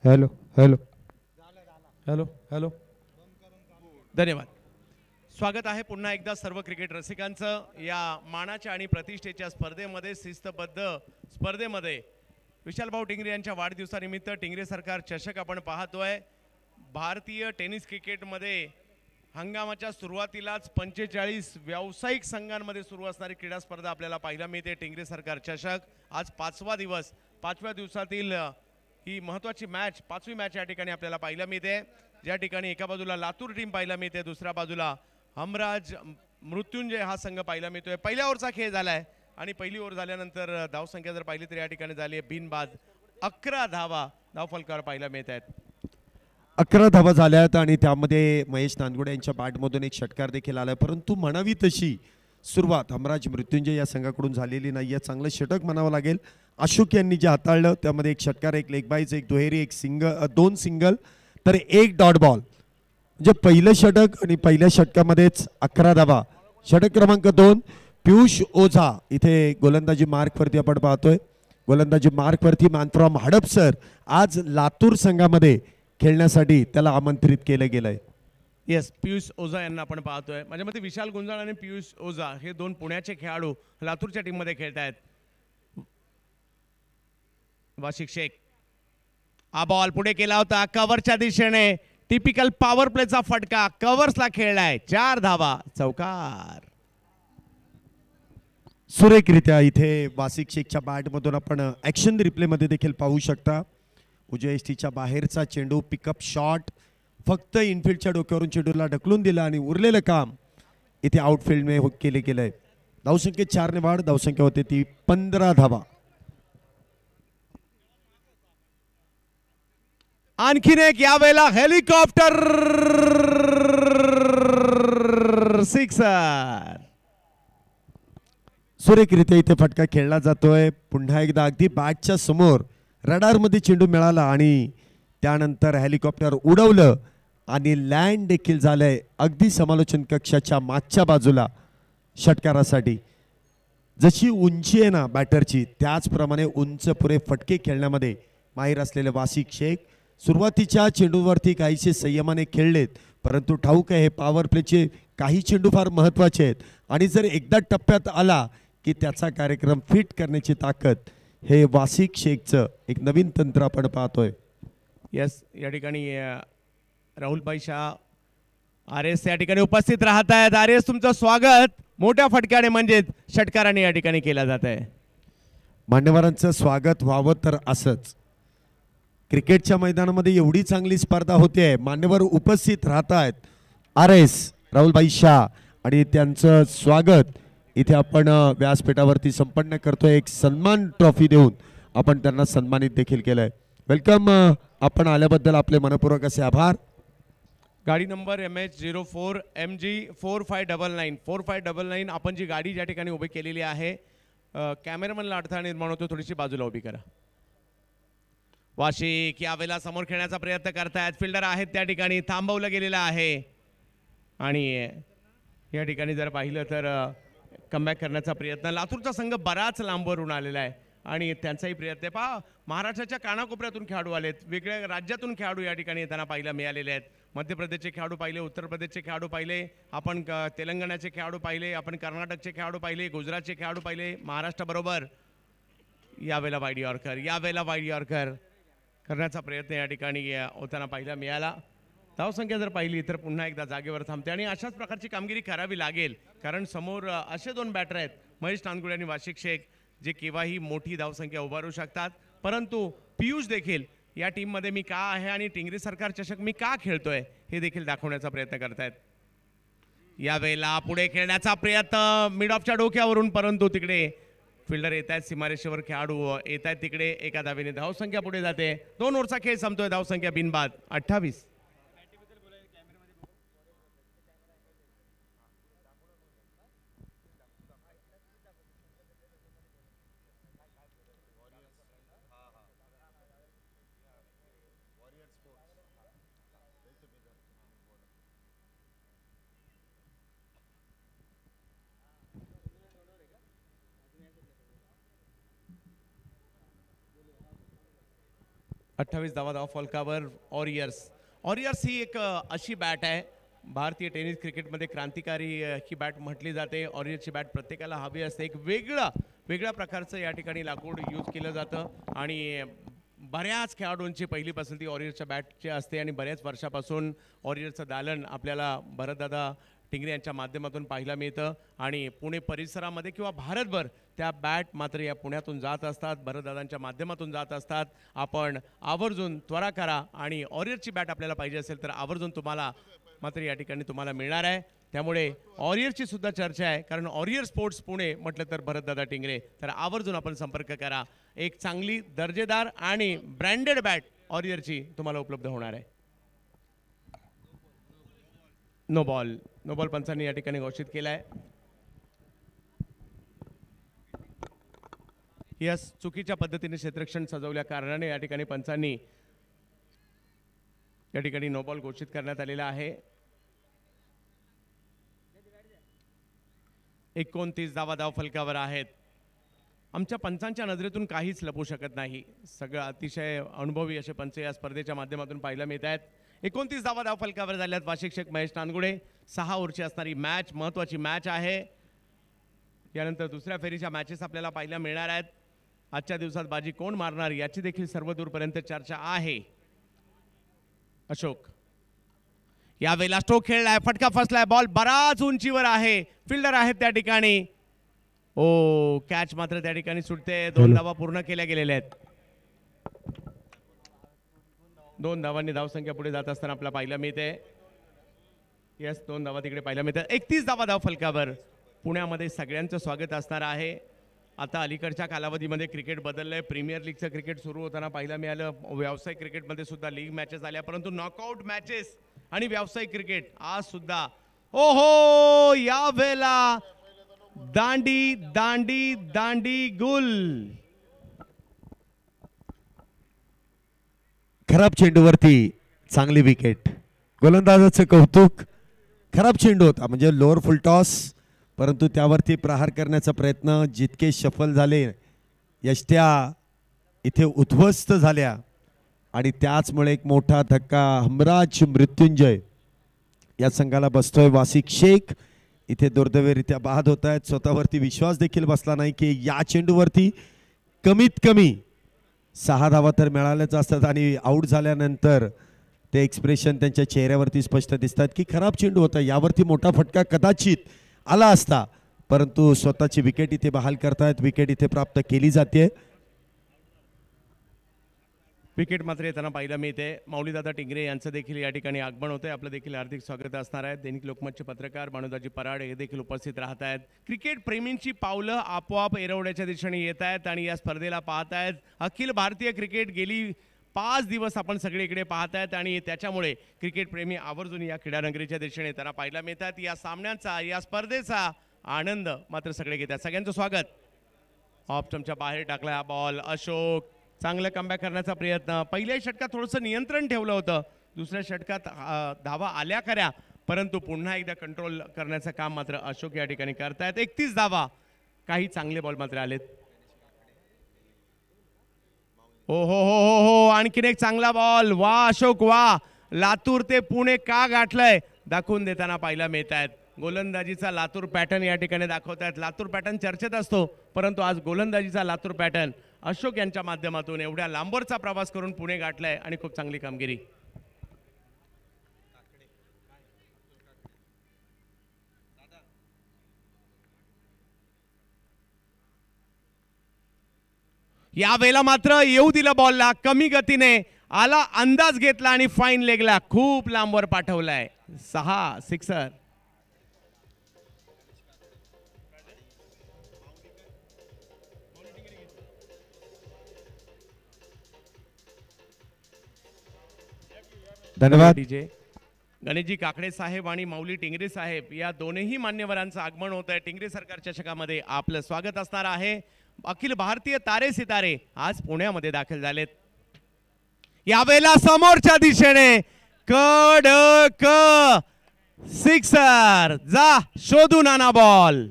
Hello hello hello hello धन्यवाद. स्वागत आहे पुन्हा एकदा सर्व क्रिकेट रसिकांचं या मानाच्या आणि प्रतिष्ठेच्या स्पर्धेमध्ये शिस्तबद्ध स्पर्धेमध्ये विशालभाऊ टिंगरे यांच्या वाढदिवसानिमित्त टिंगरे सरकार चषक आपण पाहतोय. भारतीय टेनिस क्रिकेटमध्ये हंगामाच्या सुरुवातीलाच 45 व्यावसायिक संघांमध्ये सुरू असणारी क्रीडा स्पर्धा आपल्याला पाहायला मिळते. टिंगरे सरकार चषक आज 5वा दिवस, 5व्या दिवसातील ही महत्त्वाची मॅच, 5वी मॅच या ठिकाणी आपल्याला पाहायला मिळते. ज्या ठिकाणी एका बाजूला लातूर टीम पाहायला मिळते, दुसऱ्या बाजूला हमराज मृत्युंजय हा संघ पाहायला मिळतोय. पहिल्या ओव्हरचा खेळ झालाय आणि पहिली ओव्हर झाल्यानंतर धावसंख्या जर पाहिली तर या ठिकाणी झाली आहे बिनबाद. 11 धावा धावफलकावर पाहायला मिळत आहेत. 11 धावा झाल्यात आणि त्यामध्ये महेश नांदगुडे यांच्या बॅटमधून एक षटकार देखील आलाय, परंतु म्हणावी तशी सुरुवात हमराज मृत्युंजय या संघाकडून झालेली नाही आहे. चांगलं षटक म्हणावं लागेल. अशोक यांनी जे हाताळलं त्यामध्ये एक षटकार, एक लेग बाईज, एक दुहेरी, एक सिंगल, 2 सिंगल तर एक डॉट बॉल. म्हणजे पहिलं षटक आणि पहिल्या षटकामध्येच 11 धावा. षटक क्रमांक 2 पियुष ओझा इथे गोलंदाजी मार्कवरती आपण पाहतोय. गोलंदाजी मार्कवरती मॅन फ्रॉम हडपसर आज लातूर संघामध्ये खेळण्यासाठी त्याला आमंत्रित केलं गेलंय. येस, पियुष ओझा यांना आपण पाहतोय. माझ्या मते विशाल गुंजाळ आणि पियुष ओझा हे दोन पुण्याचे खेळाडू लातूरच्या टीममध्ये खेळत आहेत. वाशिक शेख हा बॉल पुढे केला होता कव्हरच्या दिशेने. टिपिकल पॉवर प्लेचा फटका कव्हर्सला खेळलाय. 4 धावा, चौकार. सुरेखरित्या इथे वासिक शेखच्या बॅटमधून आपण ॲक्शन रिप्लेमध्ये देखील पाहू शकता. उजव्या यष्टीच्या बाहेरचा चेंडू, पिकअप शॉट, फक्त इनफिल्डच्या डोक्यावरून चेंडूला ढकलून दिलं आणि उरलेलं काम इथे आउटफिल्डमध्ये केले गेलंय. धावसंख्येत 4 ने वाढ, धावसंख्या होते ती 15 धावा. आणखीन एक यावेळेला हेलिकॉप्टर सिक्सर. सुरेखरित्या इथे फटका खेळला जातोय. पुन्हा एकदा अगदी बॅटच्या समोर रडारमध्ये चेंडू मिळाला आणि त्यानंतर हेलिकॉप्टर उडवलं आणि लँड देखील झालंय अगदी समालोचन कक्षाच्या मागच्या बाजूला षटकारासाठी. जशी उंची आहे ना बॅटरची, त्याचप्रमाणे उंच पुरे फटके खेळण्यामध्ये माहीर असलेले वासिक शेख सुरुवातीच्या चेंडूवरती काहीसे संयमाने खेळलेत, परंतु ठाऊक आहे हे पॉवर प्लेचे काही चेंडू फार महत्त्वाचे आहेत आणि जर एकदा टप्प्यात आला की त्याचा कार्यक्रम फिट करण्याची ताकद हे वासिक शेखचं एक नवीन तंत्र आपण पाहतोय. यस, या ठिकाणी राहुलभाई शाह आर एस या ठिकाणी उपस्थित राहत आहेत. आर एस तुमचं स्वागत मोठ्या फटक्याने म्हणजे षटकाराने या ठिकाणी केलं जात आहे. मान्यवरांचं स्वागत व्हावं तर असंच. क्रिकेटच्या मैदानामध्ये एवढी चांगली स्पर्धा होते, मान्यवर उपस्थित राहत आहेत. आर एस राहुलभाई शाह आणि त्यांचं स्वागत इथे आपण व्यासपीठावरती संपन्न करतोय. एक सन्मान ट्रॉफी देऊन आपण त्यांना सन्मानित देखील केलंय. वेलकम. आपण आल्याबद्दल आपले मनपूर्वक असे आभार. गाडी नंबर MH04 MG 4599 आपण जी गाडी ज्या ठिकाणी उभी केलेली आहे, कॅमेरामॅनला अडथळा निर्माण होतो, थोडीशी बाजूला उभी करा. वाशिक यावेळेला समोर खेळण्याचा प्रयत्न करतायत. फिल्डर आहेत त्या ठिकाणी, थांबवलं गेलेलं आहे आणि या ठिकाणी जर पाहिलं तर कमबॅक करण्याचा प्रयत्न. लातूरचा संघ बराच लांबवरून आलेला आहे आणि त्यांचाही प्रयत्न आहे. पहा, महाराष्ट्राच्या कानाकोपऱ्यातून खेळाडू आलेत, वेगळ्या राज्यातून खेळाडू या ठिकाणी येताना पाहायला मिळालेले आहेत. मध्य प्रदेशचे खेळाडू पाहिले, उत्तर प्रदेशचे खेळाडू पाहिले, आपण तेलंगणाचे खेळाडू पाहिले, आपण कर्नाटकचे खेळाडू पाहिले, गुजरातचे खेळाडू पाहिले. महाराष्ट्राबरोबर यावेळेला वाईड यॉर्कर, यावेळेला वाईड यॉर्कर करण्याचा प्रयत्न या ठिकाणी होताना पाहायला मिळाला. धावसंख्या जर पाहिली तर पुन्हा एकदा जागेवर थांबते आणि अशाच प्रकारची कामगिरी करावी लागेल, कारण समोर असे 2 बॅटर आहेत, महेश नांदगुडे आणि वाशिक शेख, जे केव्हाही मोठी धावसंख्या उभारू शकतात. परंतु पियुष देखील या टीममध्ये मी का आहे आणि टिंगरे सरकार चषक मी का खेळतोय हे देखील दाखवण्याचा प्रयत्न करतायत. यावेळेला पुढे खेळण्याचा प्रयत्न मिड ऑफच्या डोक्यावरून, परंतु तिकडे फिल्डर येत आहेत, सीमारेषेवर खेळाडू येत आहेत. तिकडे एका धावेने धावसंख्या पुढे जाते. 2 ओव्हरचा खेळ संपतोय, धावसंख्या बिनबाद 28. 28 धावा फलकावर ऑरियर्स ही एक अशी बॅट आहे, भारतीय टेनिस क्रिकेटमध्ये क्रांतिकारी ही बॅट म्हटली जाते. ऑरियर्सची बॅट प्रत्येकाला हवी असते. एक वेगळ्या प्रकारचं या ठिकाणी लाकूड यूज केलं जातं आणि बऱ्याच खेळाडूंची पहिली पसंती ऑरियर्सच्या बॅटची असते आणि बऱ्याच वर्षापासून ऑरियर्सचं दालन आपल्याला भरतदादा टिंगरे यांच्या माध्यमातून पाहायला मिळतं आणि पुणे परिसरामध्ये किंवा भारतभर त्या बॅट मात्र या पुण्यातून जात असतात, भरतदादांच्या माध्यमातून जात असतात. आपण आवर्जून त्वरा करा आणि ऑरियर्सची बॅट आपल्याला पाहिजे असेल तर आवर्जून तुम्हाला मात्र या ठिकाणी तुम्हाला मिळणार आहे. त्यामुळे ऑरियर्सची सुद्धा चर्चा आहे, कारण ऑरियर स्पोर्ट्स पुणे म्हटलं तर भरतदादा टिंगरे, तर आवर्जून आपण संपर्क करा. एक चांगली दर्जेदार आणि ब्रँडेड बॅट ऑरियरची तुम्हाला उपलब्ध होणार आहे. नो बॉल पंचांनी या ठिकाणी घोषित केलाय. यस, चुकीच्या पद्धतीने क्षेत्ररक्षण सजवल्या कारणाने या ठिकाणी पंचांनी या ठिकाणी नो बॉल घोषित करण्यात आलेला आहे. 29 धावा फलकावर आहेत. आमच्या पंचांच्या नजरेतून काहीच लपू शकत नाही. सगळं अतिशय अनुभवी असे पंच या स्पर्धेच्या माध्यमातून पाहायला मिळत आहेत. 29 धावा फलकावर झाल्यात. शिक्षक महेश नानगुडे. 6 ओव्हरची असणारी मॅच, महत्त्वाची मॅच आहे. यानंतर दुसऱ्या फेरीच्या मॅचेस आपल्याला पाहायला मिळणार आहेत. आजच्या दिवसात बाजी कोण मारणार याची देखील सर्वदूरपर्यंत चर्चा आहे. अशोक यावेळेला स्ट्रोक खेळलाय, फटका फसलाय, बॉल बराच उंचीवर आहे, फिल्डर आहेत त्या ठिकाणी. ओ, कॅच मात्र त्या ठिकाणी सुटते. 2 धावा पूर्ण केल्या गेलेल्या आहेत. 2 धावांनी धावसंख्या पुढे जात असताना आपल्याला पाहायला मिळते. यस, 2 धावा तिकडे पाहायला मिळतात. 31 धावा फलकावर पुण्यामध्ये सगळ्यांचं स्वागत असणार आहे. आता अलीकडच्या कालावधीमध्ये क्रिकेट बदललंय. प्रीमियर लीगचं क्रिकेट सुरू होताना पाहायला मिळालं. व्यावसायिक क्रिकेटमध्ये सुद्धा लीग मॅचेस आल्या, परंतु नॉकआउट मॅचेस आणि व्यावसायिक क्रिकेट आज सुद्धा. ओहो, या वेळेला दांडी दांडी दांडी गुल. खराब चेंडूवरती चांगली विकेट. गोलंदाजाचं कौतुक. खराब चेंडू होता, म्हणजे लोअर फुल टॉस, परंतु त्यावरती प्रहार करण्याचा प्रयत्न जितके सफल झाले, यष्ट्या इथे उद्ध्वस्त झाल्या आणि त्याचमुळे एक मोठा धक्का हमराज मृत्युंजय या संघाला बसतोय. वासिक शेख इथे दुर्दैवीरित्या बाद होत आहेत. स्वतःवरती विश्वास देखील बसला नाही की या चेंडूवरती कमीत कमी 6 धावा तर मिळाल्याच असतात आणि आऊट झाल्यानंतर ते एक्सप्रेशन त्यांच्या चेहऱ्यावरती स्पष्ट दिसतात की खराब चेंडू होता, यावरती मोठा फटका कदाचित आला असता, परंतु स्वतःची विकेट इथे बहाल करतायत. विकेट इथे प्राप्त केली जाते. विकेट मात्र येताना पाहायला मिळते. माऊलीदादा टिंगरे यांचं देखील या ठिकाणी आगमन होते. आपलं देखील हार्दिक स्वागत असणार आहे. दैनिक लोकमतचे पत्रकार भानुदाजी पराड हे देखील उपस्थित राहत आहेत. क्रिकेट प्रेमींची पावलं आपोआप एरवड्याच्या दिशेने येत आहेत आणि या स्पर्धेला पाहत आहेत. अखिल भारतीय क्रिकेट गेली 5 दिवस आपण सगळीकडे पाहत आहेत आणि त्याच्यामुळे क्रिकेट प्रेमी आवर्जून या क्रीडानगरीच्या दिशेने येताना पाहायला मिळतात. या सामन्यांचा, या स्पर्धेचा आनंद मात्र सगळे घेतात. सगळ्यांचं स्वागत. ऑफ स्टंपच्या बाहेर टाकला बॉल. अशोक चांगलं कमबॅक करण्याचा प्रयत्न. पहिल्या षटकात थोडंसं नियंत्रण ठेवलं होतं, दुसऱ्या षटकात धावा आल्या खऱ्या, परंतु पुन्हा एकदा कंट्रोल करण्याचं काम मात्र अशोक या ठिकाणी करतायत. 31 धावा. काही चांगले बॉल मात्र आलेत. हो हो हो हो हो, आणखीन एक चांगला बॉल. वा अशोक वा. लातूर ते पुणे का गाठलंय दाखवून देताना पाहायला मिळत आहेत. गोलंदाजीचा लातूर पॅटर्न या ठिकाणी दाखवतायत. लातूर पॅटर्न चर्चेत असतो, परंतु आज गोलंदाजीचा लातूर पॅटर्न अशोक यांच्या माध्यमातून एवढ्या लांबवरचा प्रवास करून पुणे गाठलाय आणि खूप चांगली कामगिरी. या वेळेला मात्र येऊ दिलं बॉलला. कमी गतीने आला, अंदाज घेतला आणि फाईन लेगला खूप लांबवर पाठवलाय. 6 सिक्सर. धन्यवाद. गणेशजी काकडे साहेब आणि माऊली टिंगरे साहेब या दोन्ही मान्यवरांचं आगमन होत आहे. टिंगरे सरकार चषकामध्ये आपलं स्वागत असणार आहे. अखिल भारतीय तारे सितारे आज पुण्यामध्ये दाखल झालेत. यावेळेला समोरच्या दिशेने कडक सिक्सर. जा शोधून आणा बॉल.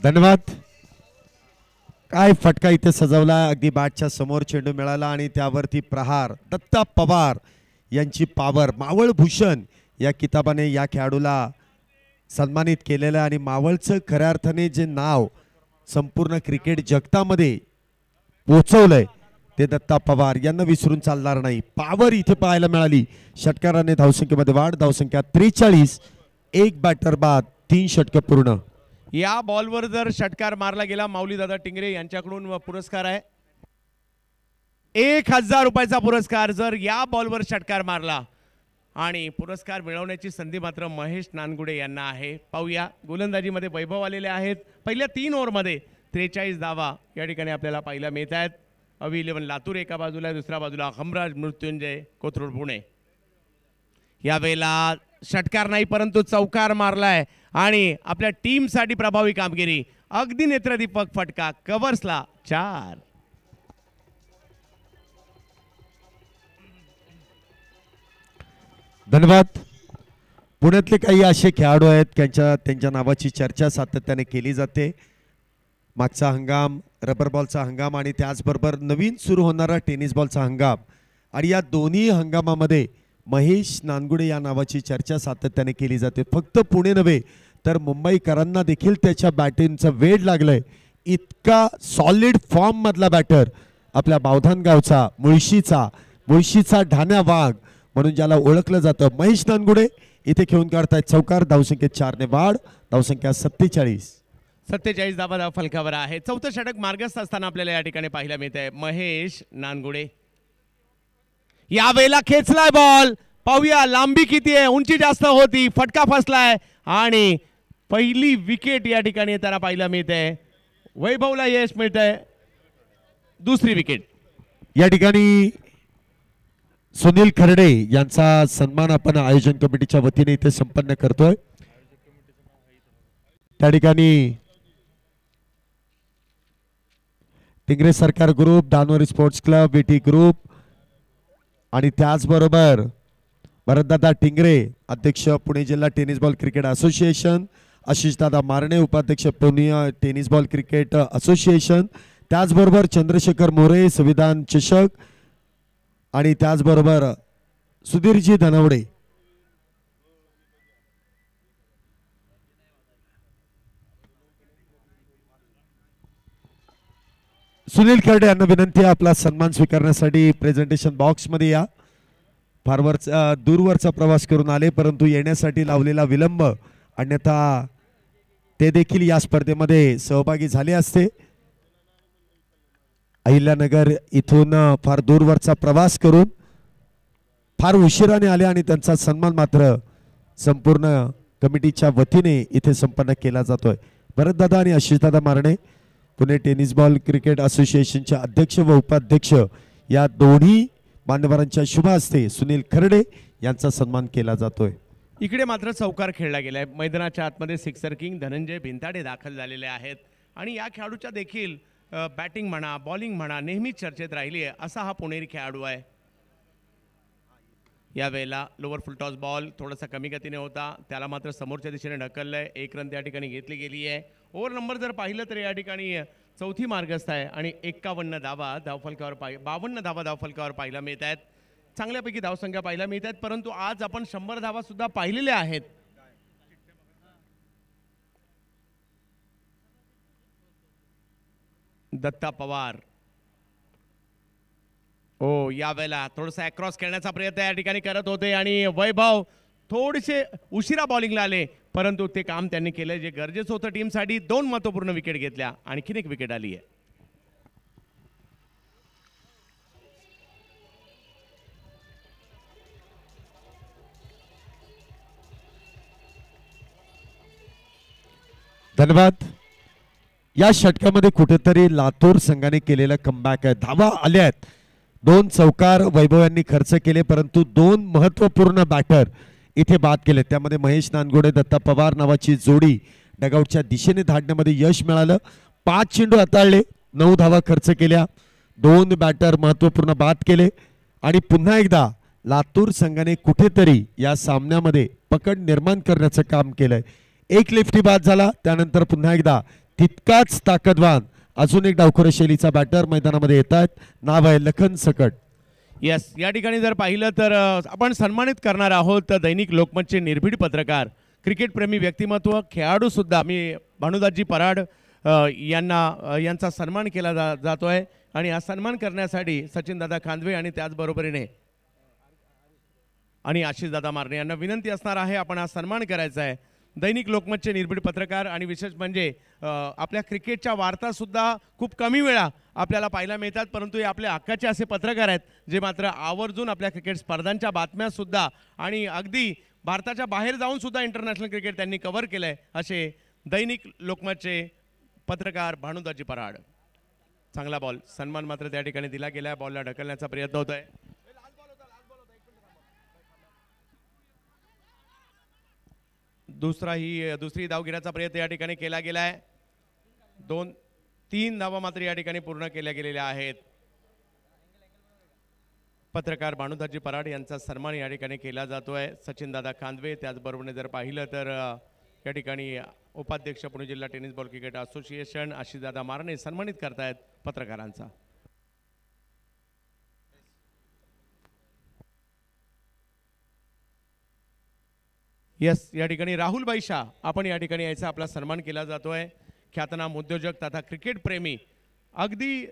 धन्यवाद. काय फटका इथे सजवला, अगदी बॅटच्या समोर चेंडू मिळाला आणि त्यावरती प्रहार. दत्ता पवार यांची पावर, मावळ भूषण या किताबाने या खेळाडूला सन्मानित केलेलं आणि मावळचं खऱ्या अर्थाने जे नाव संपूर्ण क्रिकेट जगतामध्ये पोहोचवलंय ते दत्ता पवार यांना विसरून चालणार नाही. पावर इथे पाहायला मिळाली. षटकाराने धावसंख्येमध्ये वाढ, धावसंख्या 43, एक बॅटर बाद, 3 षटक पूर्ण. या बॉलवर जर षटकार मारला गेला, माऊली दादा टिंगरे यांच्याकडून पुरस्कार आहे 1000 रुपयाचा पुरस्कार जर या बॉलवर षटकार मारला. आणि पुरस्कार मिळवण्याची संधी मात्र महेश नानगुडे यांना आहे. पाहूया, गोलंदाजीमध्ये वैभव आलेले आहेत. पहिल्या 3 ओव्हरमध्ये 43 धावा या ठिकाणी आपल्याला पाहायला मिळत आहेत. अवी 11 लातूर एका बाजूला, दुसऱ्या बाजूला हमराज मृत्युंजय कोथरूड पुणे. यावेळेला षटकार नाही परंतु चौकार मारलाय आणि आपल्या टीमसाठी प्रभावी कामगिरी. अगदी नेत्रदीपक फटका, कव्हर्सला 4. धन्यवाद. पुण्यातले काही असे खेळाडू आहेत त्यांच्या नावाची चर्चा सातत्याने केली जाते. मागचा हंगाम, रबर बॉलचा हंगाम आणि त्याचबरोबर नवीन सुरू होणारा टेनिस बॉलचा हंगाम, आणि या दोन्ही हंगामामध्ये महेश नानगुडे या नावाची चर्चा सातत्याने केली जाते. फक्त पुणे नव्हे तर मुंबईकरांना देखील त्याच्या बॅटिंगचं वेड लागलंय. इतका सॉलिड फॉर्म मधला बॅटर आपल्या बावधान गावचा मुळशीचा ढाण्या वाघ म्हणून ज्याला ओळखलं जातं महेश नानगुडे इथे खेळून काढतायत चौकार. धावसंख्येत 4 ने वाढ, धावसंख्या 47 धावा फलकावर आहे. चौथं षटक मार्गस्थ असताना आपल्याला या ठिकाणी पाहायला मिळतंय महेश नानगुडे. यावेळेला खेचलाय बॉल, पाहूया लांबी किती आहे, उंची जास्त होती, फटका फसलाय आणि पहिली विकेट या ठिकाणी त्याला पाहायला मिळते. वैभवला यश मिळतंय, दुसरी विकेट. या ठिकाणी सुनील खर्डे यांचा सन्मान आपण आयोजन कमिटीच्या वतीने इथे संपन्न करतोय. त्या ठिकाणी Tingre Sarkar group, दानोरी sports club, विटी ग्रुप आणि त्याचबरोबर भरतदादा टिंगरे अध्यक्ष पुणे जिल्हा टेनिस बॉल क्रिकेट असोसिएशन, आशिषदादा मारणे उपाध्यक्ष Pune tennis ball cricket association, त्याचबरोबर चंद्रशेखर मोरे संविधान चषक आणि त्याचबरोबर सुधीरजी धनवडे. सुनील खर्डे यांना विनंती आहे आपला सन्मान स्वीकारण्यासाठी प्रेझेंटेशन बॉक्स मध्ये या. फार दूरवरचा प्रवास करून आले परंतु येण्यासाठी लावलेला विलंब, अन्यथा ते देखील या स्पर्धेमध्ये सहभागी झाले असते. अहिल्यानगर इथून फार दूरवरचा प्रवास करून फार उशिराने आले आणि त्यांचा सन्मान मात्र संपूर्ण कमिटीच्या वतीने इथे संपन्न केला जातोय. भरतदादा आणि आशिषदादा मारणे पुणे टेनिस बॉल क्रिकेट असोसिएशनचे अध्यक्ष व उपाध्यक्ष या दोन्ही मान्यवरांच्या शुभ हस्ते सुनील खर्डे यांचा सन्मान केला जातोय. इकडे मात्र चौकार खेळला गेलाय. मैदानाच्या आतमध्ये सिक्सर किंग धनंजय भिंताडे दाखल झालेले आहेत आणि या खेळाडूच्या देखील बॅटिंग म्हणा बॉलिंग म्हणा नेहमी चर्चेत राहिली आहे असा हा पुणेरी खेळाडू आहे. यावेळेला लोअर फुल टॉस बॉल थोडासा कमी गतीने होता, त्याला मात्र समोरच्या दिशेने ढकललंय. 1 रन त्या ठिकाणी घेतली गेली आहे. ओव्हर नंबर जर पाहिलं तर या ठिकाणी चौथी मार्गस्थ आहे आणि 51 धावा धावफलकावर 52 धावा धावफलकावर पाहायला मिळत आहेत. चांगल्यापैकी धावसंख्या पाहायला मिळत आहेत परंतु आज आपण 100 धावा सुद्धा पाहिलेल्या आहेत. दत्ता पवार यावेळेला थोडासा अक्रॉस खेळण्याचा प्रयत्न या ठिकाणी करत होते आणि वैभव थोडेसे उशिरा बॉलिंगला आले परंतु ते काम त्यांनी केलं जे गरजेचं होतं टीमसाठी. 2 महत्त्वपूर्ण विकेट घेतल्या, आणखीन एक विकेट आली आहे. धन्यवाद. या षटकामध्ये कुठेतरी लातूर संघाने केलेला कमबॅक आहे. धावा आल्या आहेत, 2 चौकार वैभव यांनी खर्च केले परंतु 2 महत्त्वपूर्ण बॅटर इथे बाद केले. त्यामध्ये महेश नानगुडे दत्ता पवार नावाची जोडी डगआउटच्या दिशेने धाडण्यामध्ये यश मिळालं. 5 चेंडू हाताळले, 9 धावा खर्च केल्या, 2 बॅटर महत्त्वपूर्ण बाद केले आणि पुन्हा एकदा लातूर संघाने कुठेतरी या सामन्यामध्ये पकड निर्माण करण्याचं काम केलंय. 1 लेफ्टी बाद झाला, त्यानंतर पुन्हा एकदा तितकाच ताकदवान अजून एक डावखोर शैलीचा बॅटर मैदानामध्ये येत आहेत. नाव आहे लखन सकट. येस, या ठिकाणी जर पाहिलं तर आपण सन्मानित करणार आहोत दैनिक लोकमतचे निर्भीड पत्रकार, क्रिकेटप्रेमी व्यक्तिमत्व, खेळाडू सुद्धा. मी भानुदासजी पराड यांचा सन्मान केला जातोय आणि हा सन्मान करण्यासाठी सचिनदादा खांदवे आणि त्याचबरोबरीने आणि आशिषदादा मारणे यांना विनंती असणार आहे, आपण हा सन्मान करायचा आहे. दैनिक लोकमतचे निर्भीड पत्रकार आणि विशेष म्हणजे आपल्या क्रिकेटच्या वार्तासुद्धा खूप कमी वेळा आपल्याला पाहायला मिळतात, परंतु हे आपल्या हक्काचे असे पत्रकार आहेत जे मात्र आवर्जून आपल्या क्रिकेट स्पर्धांच्या बातम्यासुद्धा आणि अगदी भारताच्या बाहेर जाऊन सुद्धा इंटरनॅशनल क्रिकेट त्यांनी कव्हर केलं आहे, असे दैनिक लोकमतचे पत्रकार भानुदासजी पराड. चांगला बॉल, सन्मान मात्र त्या ठिकाणी दिला गेला आहे. बॉलला ढकलण्याचा प्रयत्न होत आहे. दुसरी धाव घेण्याचा प्रयत्न या ठिकाणी केला गेला आहे. 2-3 धावा मात्र या ठिकाणी पूर्ण केल्या गेलेल्या आहेत. पत्रकार भानुदासजी पराड यांचा सन्मान या ठिकाणी केला जातोय. सचिनदादा खांदवे त्याचबरोबर जर पाहिलं तर या ठिकाणी उपाध्यक्ष पुणे जिल्हा टेनिस बॉल क्रिकेट असोसिएशन आशिषदादा मारणे सन्मानित करतायत पत्रकारांचा. यस, या ठिकाणी राहुल भाई शाह आपण या ठिकाणी यायचा आपला सन्मान केला जातोय. ख्यातनाम उद्योजक तथा क्रिकेट प्रेमी, अगदी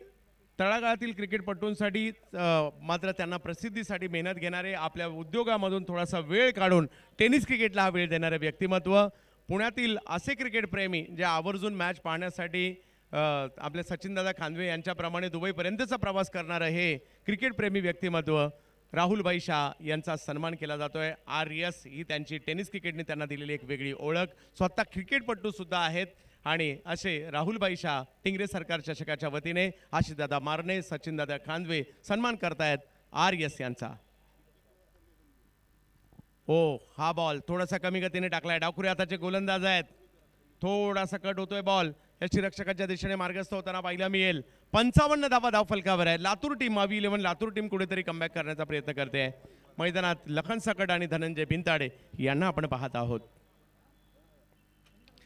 तळागाळातील क्रिकेटपटूंसाठी मात्र त्यांना प्रसिद्धीसाठी मेहनत घेणारे, आपल्या उद्योगामधून थोडासा वेळ काढून टेनिस क्रिकेटला हा वेळ देणारे व्यक्तिमत्व, पुण्यातील असे क्रिकेट प्रेमी जे आवर्जून मॅच पाहण्यासाठी आपले सचिनदादा खांदवे यांच्याप्रमाणे दुबईपर्यंतचा प्रवास करणारं हे क्रिकेट प्रेमी व्यक्तिमत्व राहुल भाई शाह यांचा सन्मान केला जातोय. RS ही त्यांची टेनिस क्रिकेटने त्यांना दिलेली एक वेगळी ओळख, स्वतः क्रिकेटपटू सुद्धा आहेत आणि असे राहुल भाई शाह टिंगरे सरकार चषकाच्या वतीने आशिषदादा मारणे, सचिनदादा खांदवे सन्मान करतायत RS यांचा. ओ, हा बॉल थोडासा कमी गतीने टाकलाय. डावखुरे हाताचे गोलंदाज आहेत. थोडासा कट होतोय बॉल. याची रक्षकाच्या दिशेने मार्गस्थ होताना पाहायला मिळेल. 55 धावा धावफलकावर आहे. लातूर टीम, मावी 11 लातूर टीम कुठेतरी कमबॅक करण्याचा प्रयत्न करते आहे. मैदानात लखन सकट आणि धनंजय भिंताडे यांना आपण पाहत आहोत.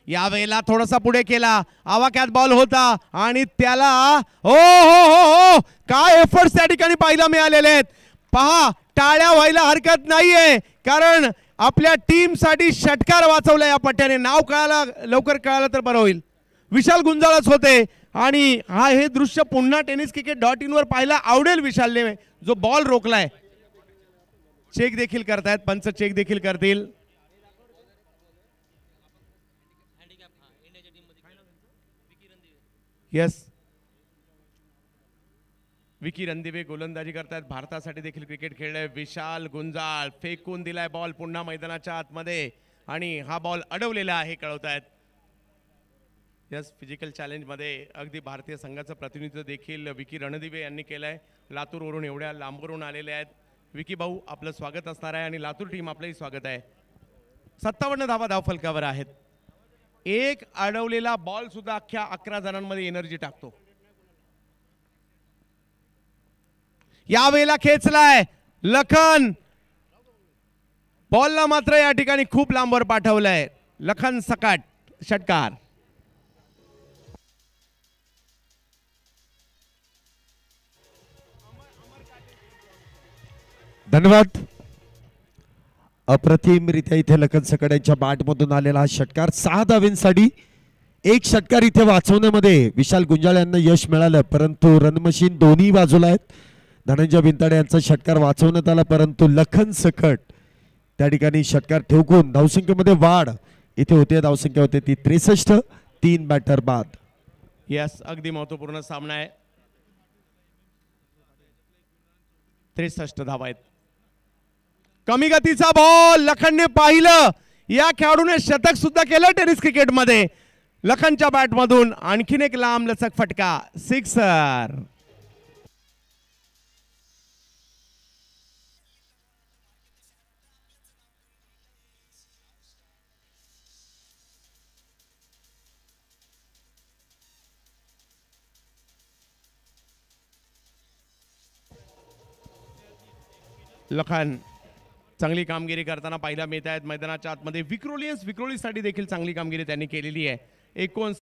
यावेळेला थोडासा पुढे केला, आवाक्यात बॉल होता आणि त्याला हो हो हो हो काय एफर्ट्स त्या ठिकाणी पाहायला मिळालेले आहेत. पहा, टाळ्या व्हायला हरकत नाहीये, कारण आपल्या टीमसाठी षटकार वाचवला या पट्ट्याने. नाव लवकर कळालं तर बरं होईल. विशाल गुंजाळच होते आणि हे दृश्य पुन्हा tenniscricket.in वर पाहायला आवडेल. विशालने जो बॉल रोखलाय, चेक देखील करतायत, पंच चेक देखील करतील. यस, विकी रणदिवे गोलंदाजी करतायत. भारतासाठी देखील क्रिकेट खेळलाय. विशाल गुंजाळ फेकून दिलाय बॉल पुन्हा मैदानाच्या आतमध्ये आणि हा बॉल अडवलेला आहे कळवतायत. यस, फिजिकल चॅलेंजमध्ये अगदी भारतीय संघाचं प्रतिनिधित्व देखील विकी रणदिवे यांनी केलंय. लातूरवरून एवढ्या लांबवरून आलेले आहेत. विकी भाऊ, आपलं स्वागत असणार आहे आणि लातूर टीम आपलंही स्वागत आहे. 57 धावा धावफलकावर आहेत. एक अडवलेला बॉल सुद्धा अख्ख्या 11 जणांमध्ये एनर्जी टाकतो. यावेळेला खेचलाय लखन, बॉलला मात्र या ठिकाणी खूप लांबवर पाठवलंय. लखन सकट, षटकार. धन्यवाद. अप्रतिमरित्या इथे लखन सकट यांच्या बॅटमधून आलेला हा षटकार 6 धावांसाठी. एक षटकार इथे वाचवण्यामध्ये विशाल गुंजाळ यांना यश मिळालं, परंतु रन मशीन दोन्ही बाजूला आहेत. धनंजय भिंताडे यांचा षटकार वाचवण्यात आला, परंतु लखन सकट त्या ठिकाणी षटकार ठेवून धावसंख्येमध्ये वाढ इथे होते. धावसंख्या होते ती 63, 3 बॅटर बाद. यस, अगदी महत्वपूर्ण सामना आहे. 63 धावा आहेत. कमी गतीचा बॉल लखनने पाहिलं. या खेळाडूने शतक सुद्धा केलं टेनिस क्रिकेटमध्ये. लखनच्या बॅटमधून आणखीन एक लांब लचक फटका, सिक्सर. लखन चांगली कामगिरी करताना पाहायला मिळत आहेत मैदानाच्या आतमध्ये. विक्रोलीसाठी देखील चांगली कामगिरी त्यांनी केलेली आहे. 19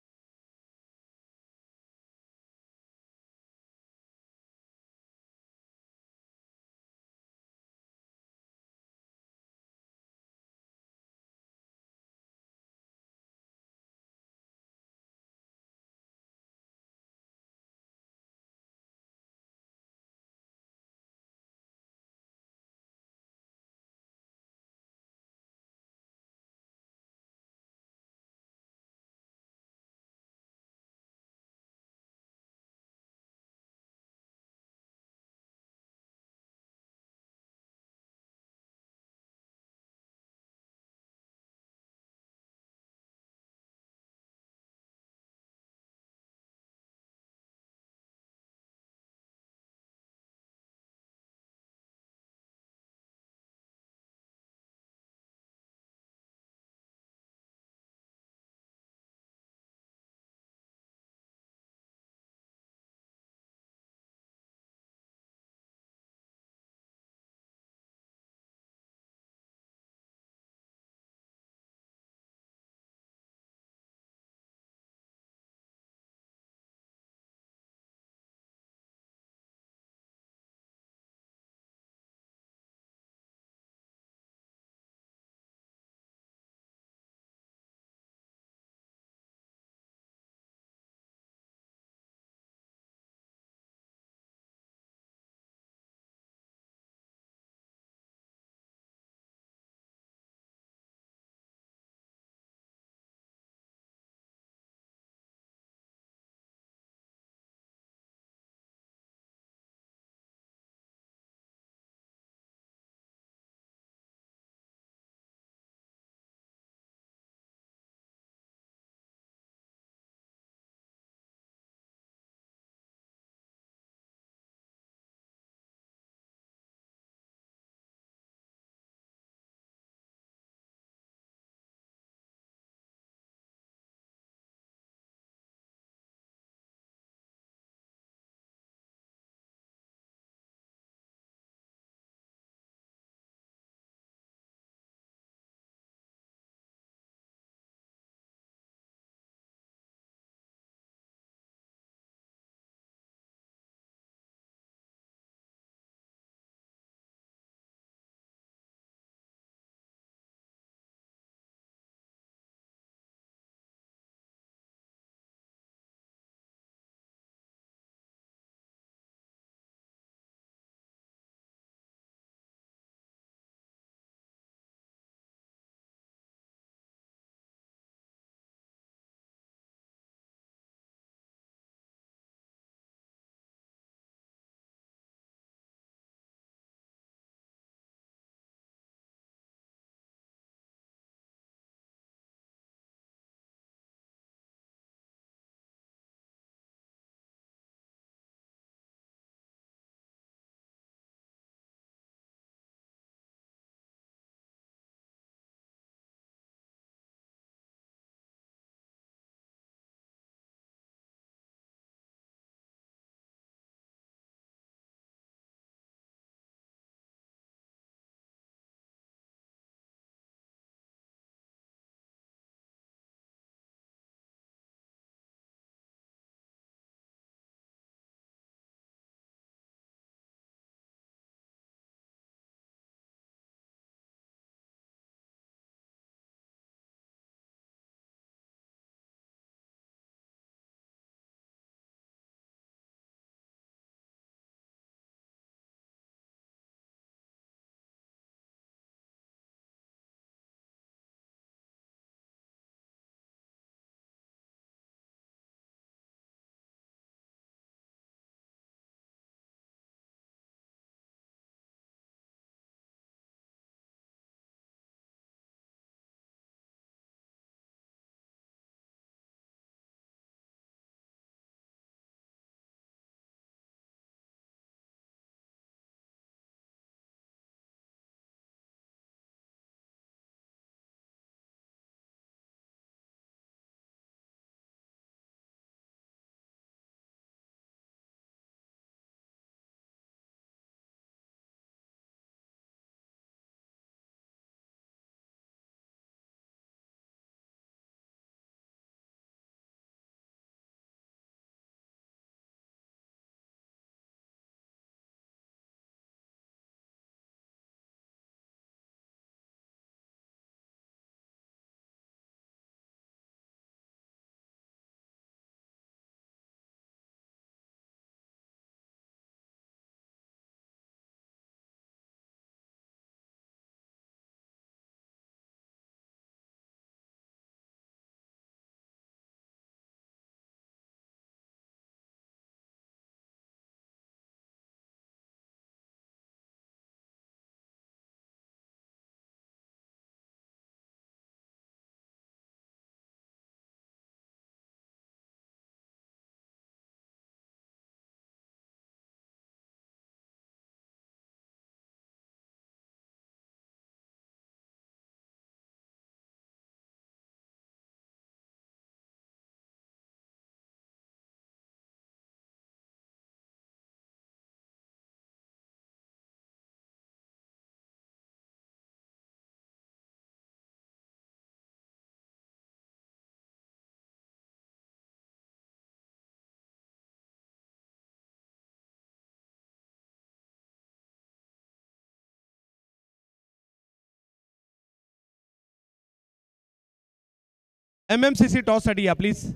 MMCC टॉससाठी या प्लीज.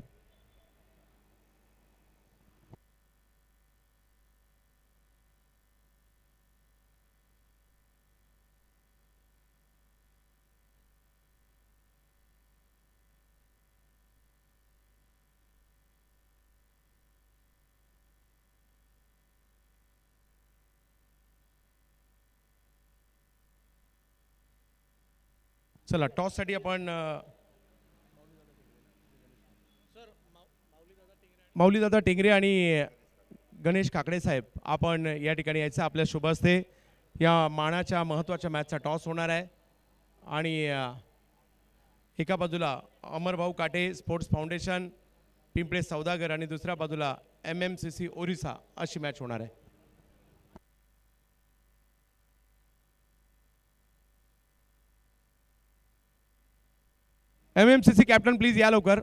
चला टॉससाठी आपण माऊलीदादा टेंगरे आणि गणेश काकडे साहेब आपण या ठिकाणी यायचं आपल्या शुभ हस्ते. या मानाच्या महत्त्वाच्या मॅचचा टॉस होणार आहे आणि एका बाजूला अमरभाऊ काटे स्पोर्ट्स फाउंडेशन पिंपळे सौदागर आणि दुसऱ्या बाजूला MMCC ओरिसा अशी मॅच होणार आहे. MMCC कॅप्टन प्लीज या लवकर.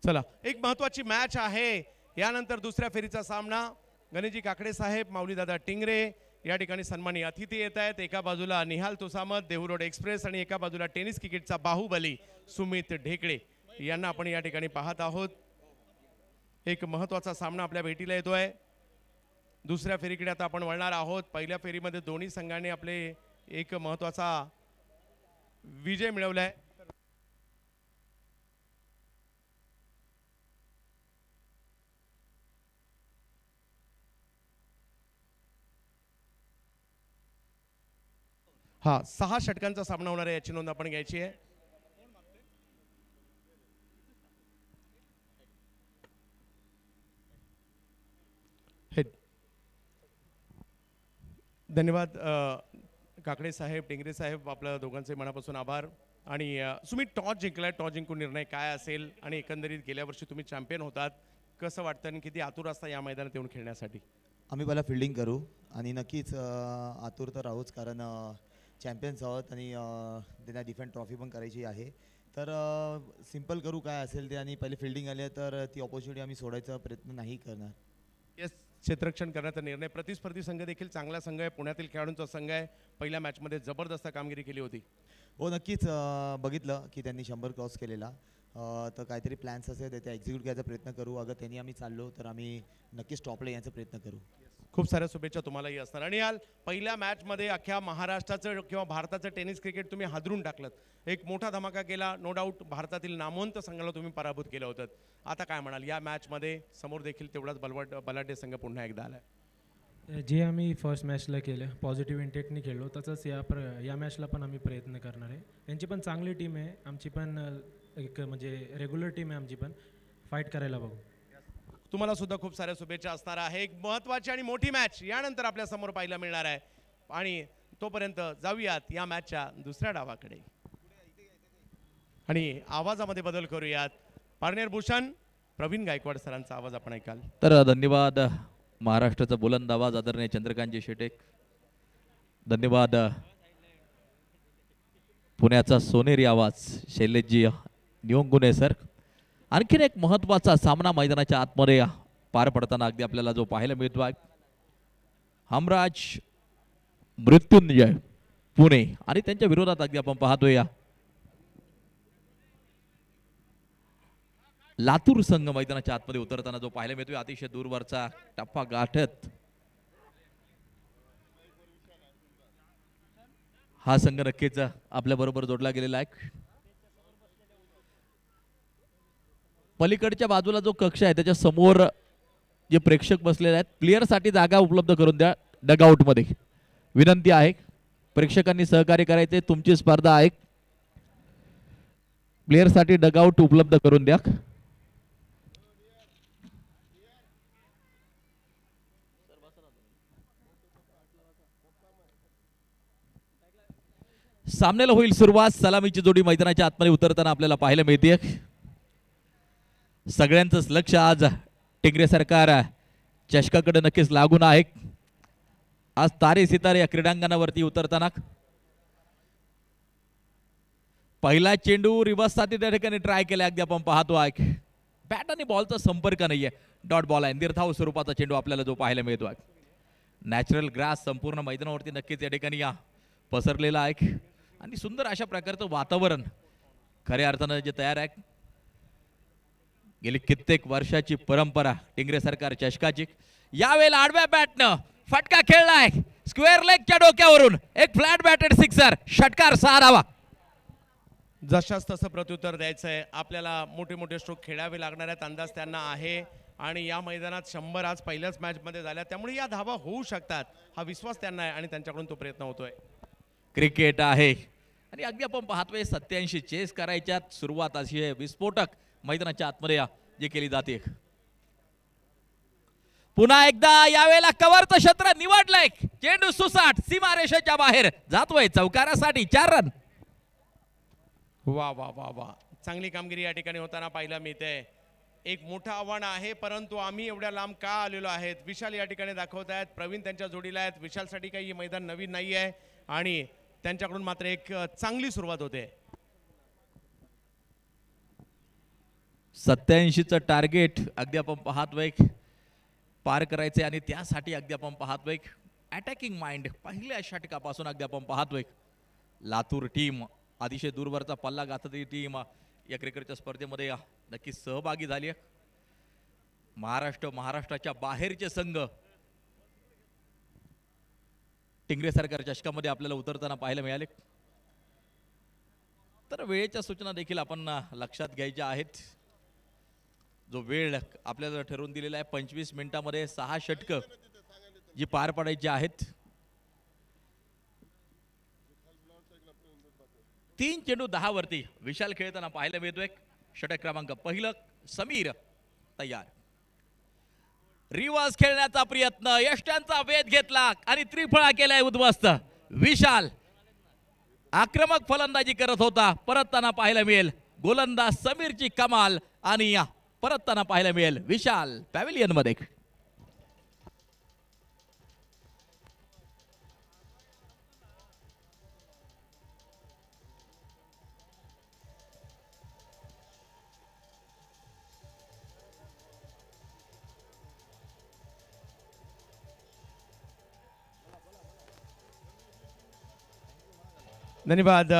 चला एक महत्वाची मॅच आहे. यानंतर दुसऱ्या फेरीचा सामना गणेशजी काकडे साहेब माऊलीदादा टिंगरे या ठिकाणी सन्मानी अतिथी येत आहेत. एका बाजूला निहाल तुसामत देहू रोड एक्सप्रेस आणि एका बाजूला टेनिस क्रिकेटचा बाहुबली सुमित ढेकळे यांना आपण या ठिकाणी पाहत आहोत. एक महत्वाचा सामना आपल्या भेटीला येतोय. दुसऱ्या फेरीकडे आता आपण वळणार आहोत. पहिल्या फेरीमध्ये दोन्ही संघांनी आपले एक महत्वाचा विजय मिळवलाय. हा 6 षटकांचा सामना होणार आहे याची नोंद आपण घ्यायची आहे. धन्यवाद काकडे साहेब टेंगरे साहेब आपल्या दोघांचे मनापासून आभार. आणि तुम्ही टॉस जिंकलाय. टॉस जिंकून निर्णय काय असेल आणि एकंदरीत गेल्या वर्षी तुम्ही चॅम्पियन होतात. कसं वाटतं आणि किती आतुर असता या मैदानात येऊन खेळण्यासाठी? आम्ही पहिला फिल्डिंग करू आणि नक्कीच आतुर तर राहूच कारण चॅम्पियन्स आहोत आणि त्यांना डिफेंड ट्रॉफी पण करायची आहे. तर सिंपल करू काय असेल ते आणि पहिले फिल्डिंग आली तर ती ऑपॉर्च्युनिटी आम्ही सोडायचा प्रयत्न नाही करणार. येस क्षेत्ररक्षण करण्याचा निर्णय. प्रतिस्पर्धी संघ देखील चांगला संघ आहे. पुण्यातील खेळाडूंचा संघ आहे. पहिल्या मॅचमध्ये जबरदस्त कामगिरी केली होती. हो नक्कीच बघितलं की त्यांनी 100 क्रॉस केलेला. तर काहीतरी प्लॅन्स असेल ते एक्झिक्यूट करायचा प्रयत्न करू. अगर त्यांनी आम्ही चाललो तर आम्ही नक्कीच टॉपला यायचा प्रयत्न करू. खूप साऱ्या शुभेच्छा तुम्हालाही असणार. आणि याल पहिल्या मॅचमध्ये अख्ख्या महाराष्ट्राचं किंवा भारताचं टेनिस क्रिकेट तुम्ही हादरून टाकलं. एक मोठा धमाका केला. नो डाऊट भारतातील नामवंत संघाला तुम्ही पराभूत केलं होतं. आता काय म्हणाल या मॅचमध्ये? समोर देखील तेवढाच बलाढ्य संघ पुन्हा एकदा आलाय. जे आम्ही फर्स्ट मॅचला केलं पॉझिटिव्ह इंटेक्टनी खेळलो तसंच या मॅचला पण आम्ही प्रयत्न करणार आहे. यांची पण चांगली टीम आहे. आमची पण एक म्हणजे रेग्युलर टीम आहे आमची पण. फाईट करायला बघू. तुम्हाला सुद्धा खूप साऱ्या शुभेच्छा असणार आहे. एक महत्त्वाची आणि मोठी मॅच यानंतर आपल्या समोर पाहायला मिळणार आहे. आणि तोपर्यंत जाऊयात या मॅचच्या दुसऱ्या डावाकडे आणि आवाजामध्ये बदल करूयात. पार्टनर भूषण प्रवीण गायकवाड सरांचा आवाज आपण ऐकाल. तर धन्यवाद महाराष्ट्राचा बुलंद आवाज आदरणीय चंद्रकांतजी शेटे. धन्यवाद पुण्याचा सोनेरी आवाज शैलेशजी नियोंगुने सर. आणखीन एक महत्त्वाचा सामना मैदानाच्या आतमध्ये पार पडताना अगदी आपल्याला जो पाहायला मिळतो आहे हमराज मृत्युंजय पुणे आणि त्यांच्या विरोधात अगदी आपण पाहतोय लातूर संघ मैदानाच्या आतमध्ये उतरताना जो पाहायला मिळतोय. अतिशय दूरवरचा टप्पा गाठत हा संघ नक्कीच आपल्या बरोबर जोडला गेलेला आहे. पलीकडच्या बाजूला जो कक्ष आहे त्याच्या समोर जे प्रेक्षक बसलेले आहेत प्लेयरसाठी जागा उपलब्ध करून द्या. डगआउटमध्ये विनंती आहे प्रेक्षकांनी सहकार्य करायचे. तुमची स्पर्धा आहे. प्लेयरसाठी डगआउट उपलब्ध करून द्या. सामन्याला होईल सुरुवात. सलामीची जोडी मैदानाच्या आतमध्ये उतरताना आपल्याला पाहायला मिळते. सगळ्यांचंच लक्ष आज टिंगरे सरकार चषकाकडे नक्कीच लागून आहे. आज तारे सितारे या क्रीडांगणावरती उतरताना पहिला चेंडू रिवर्स साठी त्या ठिकाणी ट्राय केला. अगदी आपण पाहतो आहे बॅट आणि बॉलचा संपर्क नाहीये. डॉट बॉल आहे. निर्धाव स्वरूपाचा चेंडू आपल्याला जो पाहायला मिळतो आहे. नॅचरल ग्रास संपूर्ण मैदानावरती नक्कीच या ठिकाणी पसरलेला आहे आणि सुंदर अशा प्रकारचं वातावरण खऱ्या अर्थानं जे तयार आहे. गेली कित्येक वर्षाची परंपरा टिंगरे सरकार चषकाची. यावेळेला आडव्या बॅटनं फटका खेळलाय स्क्वेअर लेगच्या डोक्यावरून. एक फ्लॅट बॅटेड सिक्सर. षटकार 6 धावा. जशाच तसं प्रत्युत्तर द्यायचं आहे. आपल्याला मोठे मोठे स्ट्रोक खेळावे लागणार आहेत, अंदाज त्यांना आहे. आणि या मैदानात 100 आज पहिल्याच मॅचमध्ये झाल्या, त्यामुळे या धावा होऊ शकतात हा विश्वास त्यांना आहे आणि त्यांच्याकडून तो प्रयत्न होतोय. क्रिकेट आहे आणि अगदी आपण पाहतोय 87 चेस करायच्या सुरुवात अशी आहे विस्फोटक मैदानाच्या आतमध्ये जे केली जाते. पुन्हा एकदा यावेळेला कव्हरचं क्षेत्र निवडलंय. चेंडू सुसाट सीमारेषेच्या बाहेर जातोय चौकारासाठी. 4 रन. वा वा वा वा, चांगली कामगिरी या ठिकाणी होताना पाहायला मिळते. एक मोठं आव्हान आहे, परंतु आम्ही एवढ्या लांब का आलेलो आहेत. विशाल या ठिकाणी दाखवत आहेत, प्रवीण त्यांच्या जोडीला आहेत. विशालसाठी काही मैदान नवीन नाही आहे आणि त्यांच्याकडून मात्र एक चांगली सुरुवात होते. 87चं टार्गेट अगदी आपण पाहतोय पार करायचंय आणि त्यासाठी अगदी आपण पाहतोय अटॅकिंग माइंड पहिल्या षटकापासून अगदी आपण पाहतोय. लातूर टीम अतिशय दूरवरचा पल्ला गाठणारी टीम या क्रिकेटच्या स्पर्धेमध्ये नक्की सहभागी झाली आहे. महाराष्ट्राच्या बाहेरचे संघ टिंगरे सरकार चषकामध्ये आपल्याला उतरताना पाहायला मिळाले. तर वेळेच्या सूचना देखील आपण लक्षात घ्यायच्या आहेत. जो वेळ आपल्याला ठरवून दिलेला आहे 25 मिनिटांमध्ये 6 षटकं जी पार पडायची आहेत. 3 चेंडू 10 वरती विशाल खेळताना पाहायला मिळतोय. षटक क्रमांक पहिलं समीर तयार. रिवर्स खेळण्याचा प्रयत्न, यष्ट्यांचा वेध घेतला आणि त्रिफळा केलाय उद्ध्वस्त. विशाल आक्रमक फलंदाजी करत होता, परतताना पाहायला मिळेल गोलंदाज समीरची कमाल आणि परतताना पाहायला मिळेल विशाल पॅव्हिलियन मध्ये. धन्यवाद.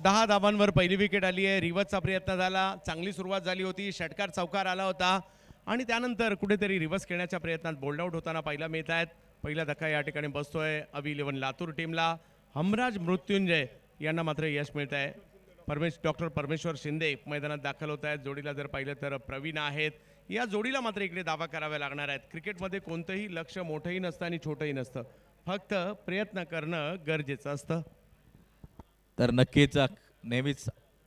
10 धावांवर पहिली विकेट आली आहे. रिव्हर्सचा प्रयत्न झाला, चांगली सुरुवात झाली होती. षटकार चौकार आला होता आणि त्यानंतर कुठेतरी रिव्हर्स खेळण्याच्या प्रयत्नात बोल्ड आउट होताना पाहायला मिळत आहेत. पहिला धक्का या ठिकाणी बसतोय अवी 11 लातूर टीमला. हमराज मृत्युंजय यांना मात्र यश मिळत आहे. डॉक्टर परमेश्वर शिंदे मैदानात दाखल होत आहेत. जोडीला जर पाहिलं तर प्रवीण आहेत. या जोडीला मात्र इकडे दावा करावे लागणार आहेत. क्रिकेटमध्ये कोणतंही लक्ष मोठंही नसतं आणि छोटंही नसतं, फक्त प्रयत्न करणं गरजेचं असतं. तर नक्कीच नेहमीच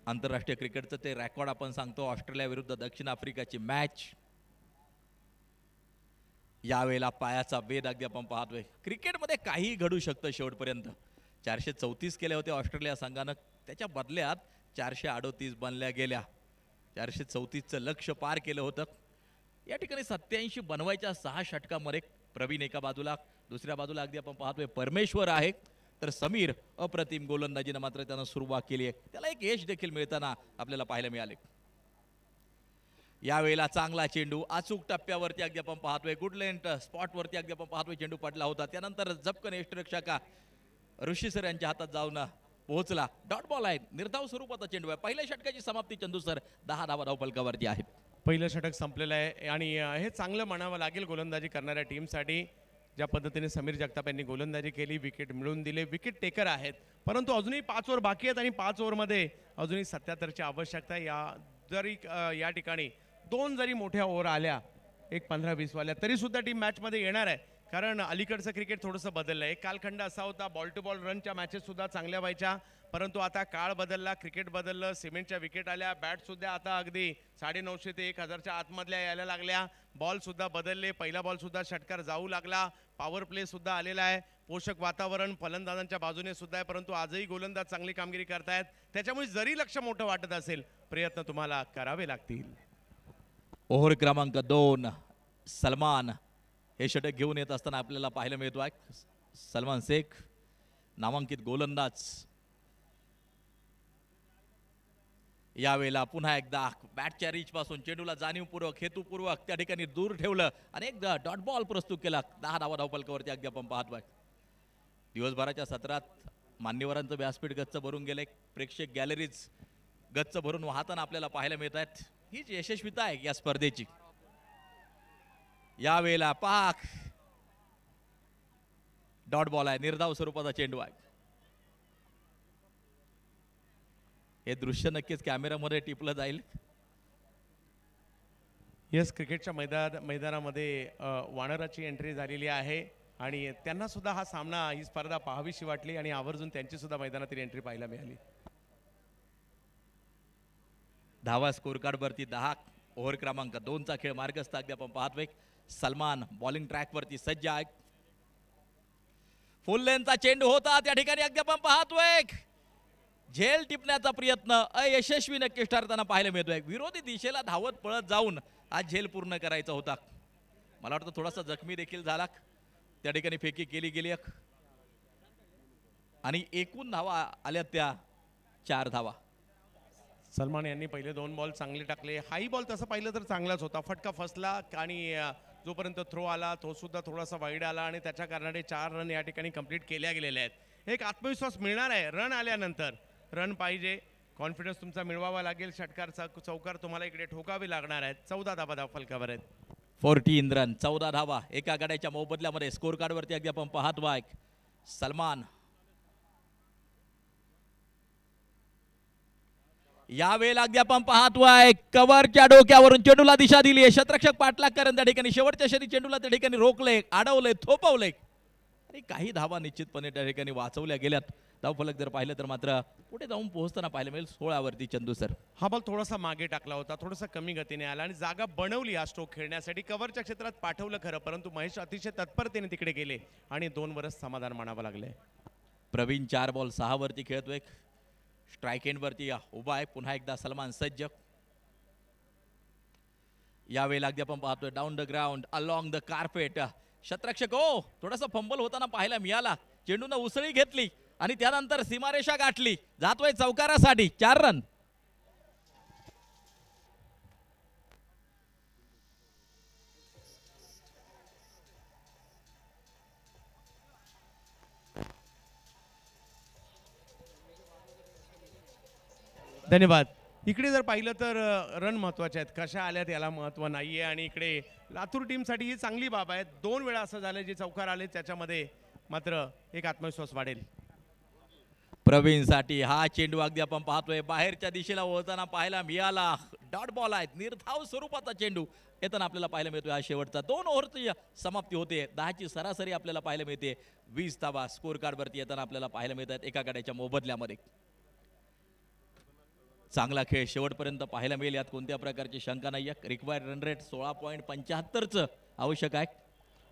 आंतरराष्ट्रीय क्रिकेटचं ते रेकॉर्ड आपण सांगतो. ऑस्ट्रेलिया विरुद्ध दक्षिण आफ्रिकाची मॅच यावेळेला पायाचा वेध अगदी आपण पाहतोय. क्रिकेटमध्ये काही घडू शकतं शेवटपर्यंत. 434 केले होते ऑस्ट्रेलिया संघानं, त्याच्या बदल्यात 438 बनल्या गेल्या. 434चं लक्ष्य पार केलं होतं. या ठिकाणी 87 बनवायच्या 6 षटकांमध्ये प्रवीण एका बाजूला, दुसऱ्या बाजूला अगदी आपण पाहतोय परमेश्वर आहे. तर समीर अप्रतिम गोलंदाजीनं मात्र त्यानं सुरुवात केली आहे. त्याला एक यश देखील मिळताना आपल्याला पाहायला मिळाले. यावेळेला चांगला चेंडू अचूक टप्प्यावरती अगदी आपण पाहतोय. गुडलँड स्पॉटवरती अगदी आपण पाहतोय चेंडू पडला होता. त्यानंतर झपकन यष्टिरक्षक ऋषी सर यांच्या हातात जाऊन पोहोचला. डॉट बॉल आहे, निर्धाव स्वरूपाचा चेंडू आहे. पहिल्या षटकाची समाप्ती चंदू सर 10 धावा धावफलकावरती आहेत. पहिलं षटक संपलेलं आहे आणि हे चांगलं म्हणावं लागेल गोलंदाजी करणाऱ्या टीमसाठी. ज्या पद्धतीने समीर जगताप यांनी गोलंदाजी केली, विकेट मिळवून दिले, विकेट टेकर आहेत. परंतु अजूनही 5 ओव्हर बाकी आहेत आणि 5 ओव्हरमध्ये अजूनही 77ची आवश्यकता आहे. जरी या ठिकाणी 2 जरी मोठ्या ओव्हर आल्या, एक 15-20 वाल्या, तरी सुद्धा टीम मॅचमध्ये येणार आहे. कारण अलीकडचं क्रिकेट थोडंसं बदललं आहे. एक कालखंड असा होता बॉल टू बॉल रनच्या मॅचेस सुद्धा चांगल्या व्हायच्या, परंतु आता काळ बदलला, क्रिकेट बदललं. सिमेंटच्या विकेट आल्या, बॅट सुद्धा आता अगदी 950 ते 1000च्या आतमधल्या यायला लागल्या. बॉल सुद्धा बदलले, पहिला बॉल सुद्धा षटकार जाऊ लागला. पॉवर प्ले सुद्धा आलेला आहे. पोषक वातावरण फलंदाजांच्या बाजूने सुद्धा आहे, परंतु आजही गोलंदाज चांगली कामगिरी करतायत. त्याच्यामुळे जरी लक्ष मोठं वाटत असेल, प्रयत्न तुम्हाला करावे लागतील. ओव्हर क्रमांक 2 सलमान हे षटक घेऊन येत असताना आपल्याला पाहायला मिळतो आहे. सलमान शेख नामांकित गोलंदाज यावेळेला पुन्हा एकदा बॅटच्या रीच पासून चेंडूला जाणीवपूर्वक हेतुपूर्वक त्या ठिकाणी दूर ठेवलं आणि एक डॉट बॉल प्रस्तुत केला. 10 धावा धावफलकावरती अगदी आपण पाहतोय. दिवसभराच्या सत्रात मान्यवरांचं व्यासपीठ गच्च भरून गेले, प्रेक्षक गॅलरीज गच्च भरून वाहताना आपल्याला पाहायला मिळत आहेत. हीच यशस्वीता आहे या स्पर्धेची. यावेळेला पाक डॉट बॉल आहे, निर्धाव स्वरूपाचा चेंडू आहे. हे दृश्य नक्कीच कॅमेरामध्ये टिपलं जाईल. येस, क्रिकेटच्या मैदानामध्ये वानराची एंट्री झालेली आहे आणि त्यांना सुद्धा हा सामना, ही स्पर्धा पाहावीशी वाटली आणि आवर्जून त्यांची सुद्धा मैदानातील एंट्री पाहायला मिळाली. धावा स्कोर कार्ड वरती 10. ओव्हर क्रमांक 2चा खेळ मार्गस्थ अगदी आपण पाहतोय. सलमान बॉलिंग ट्रॅक वरती सज्ज आहे. फुल लेनचा चेंडू होता त्या ठिकाणी अगदी आपण पाहतोय. झेल टिपण्याचा प्रयत्न अयशस्वी नक्कीच ठरताना पाहायला मिळतोय. विरोधी दिशेला धावत पळत जाऊन आज झेल पूर्ण करायचा होता. मला वाटतं थोडासा जखमी देखील झाला. त्या ठिकाणी फेकी केली गेली आणि एकूण धावा आल्या त्या 4 धावा. सलमान यांनी पहिले 2 बॉल चांगले टाकले. हाही बॉल तसं पाहिलं तर चांगलाच होता, फटका फसला आणि जोपर्यंत थ्रो आला तो सुद्धा थोडासा वाईड आला आणि त्याच्या कारणाने 4 रन या ठिकाणी कंप्लीट केल्या गेलेल्या आहेत. एक आत्मविश्वास मिळणार आहे रन आल्यानंतर. रन पाहिजे, कॉन्फिडन्स तुमचा मिळवावा लागेल. षटकारचा चौकार तुम्हाला इकडे ठोकावे लागणार आहेत. 14 धावा धावफलकावर आहेत. 14 रन, 14 धावा एका गड्याच्या मोबदल्यामध्ये. स्कोर कार्ड वरती अगदी आपण पाहतोय. सलमान यावेळेला अगदी आपण पाहतोय कव्हरच्या डोक्यावरून चेंडूला दिशा दिली आहे. शतरक्षक पाठलाग करून त्या ठिकाणी शेवटच्या शरी चेंडूला त्या ठिकाणी रोखले, अडवले, थोपवले आणि काही धावा निश्चितपणे त्या ठिकाणी वाचवल्या गेल्यात. धावफलक जर पाहिलं तर मात्र पुढे जाऊन पोहोचताना पाहायला मिळेल 16 वरती चंदू सर. हा बॉल थोडासा मागे टाकला होता, थोडासा कमी गतीने आला आणि जागा बनवली हा स्ट्रोक खेळण्यासाठी. कव्हरच्या क्षेत्रात पाठवलं खरं, परंतु महेश अतिशय तत्परतेने तिकडे गेले आणि 2 वरच समाधान मानावं लागले. प्रवीण 4 बॉल 6 वरती खेळतोय. स्ट्राईक एंड वरती उभा आहे पुन्हा एकदा सलमान सज्ज. यावेळेला अगदी आपण पाहतोय down the ground along the carpet. शतरक्षक थोडासा फंबल होताना पाहायला मिळाला. चेंडूनं उसळी घेतली आणि त्यानंतर सीमारेषा गाठली. जातोय चौकारासाठी. 4 रन. धन्यवाद. इकडे जर पाहिलं तर रन महत्वाचे आहेत, कशा आल्यात याला महत्व नाहीये आणि इकडे लातूर टीमसाठी ही चांगली बाब आहे. 2 वेळा असं झालं जे चौकार आले त्याच्यामध्ये मात्र एक आत्मविश्वास वाढेल. प्रवीण साठी हा चेंडू अगदी आपण पाहतोय बाहेरच्या दिशेला वळताना पाहायला मिळाला. डॉट बॉल आहे, निर्धाव स्वरूपाचा चेंडू येताना आपल्याला पाहायला मिळतोय. हा शेवटचा 2 ओव्हरची समाप्ती होते. 10ची सरासरी आपल्याला पाहायला मिळते. 20 धावा स्कोर कार्ड वरती येताना आपल्याला पाहायला मिळतात एका गड्याच्या मोबदल्यामध्ये. चांगला खेळ शेवटपर्यंत पाहायला मिळेल, यात कोणत्या प्रकारची शंका नाही. रिक्वायर्ड रन रेट 16.75चं आवश्यक आहे.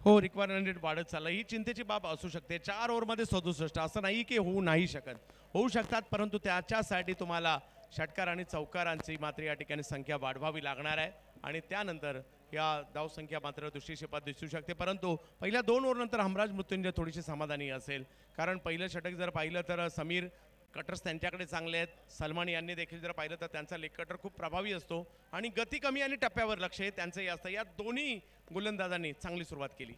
हो, रिक्वायर्ड रन रेट वाढत चाललं, ही चिंतेची बाब असू शकते. 4 ओव्हरमध्ये 67 असं नाही की होऊ नाही शकत, होऊ शकतात, परंतु त्याच्यासाठी तुम्हाला षटकार आणि चौकारांची मात्र या ठिकाणी संख्या वाढवावी लागणार आहे आणि त्यानंतर या धावसंख्या मात्र दुसरी क्षेत्रात दिसू शकते. परंतु पहिल्या 2 ओव्हरनंतर हमराज मृत्युंजय थोडीशी समाधानी असेल, कारण पहिलं षटक जर पाहिलं तर समीर कटर्स त्यांच्याकडे चांगले आहेत. सलमान यांनी देखील जर पाहिलं तर त्यांचा लेग कटर खूप प्रभावी असतो आणि गती कमी आणि टप्प्यावर लक्ष हे त्यांचंही असतं. या दोन्ही गोलंदाजांनी चांगली सुरुवात केली.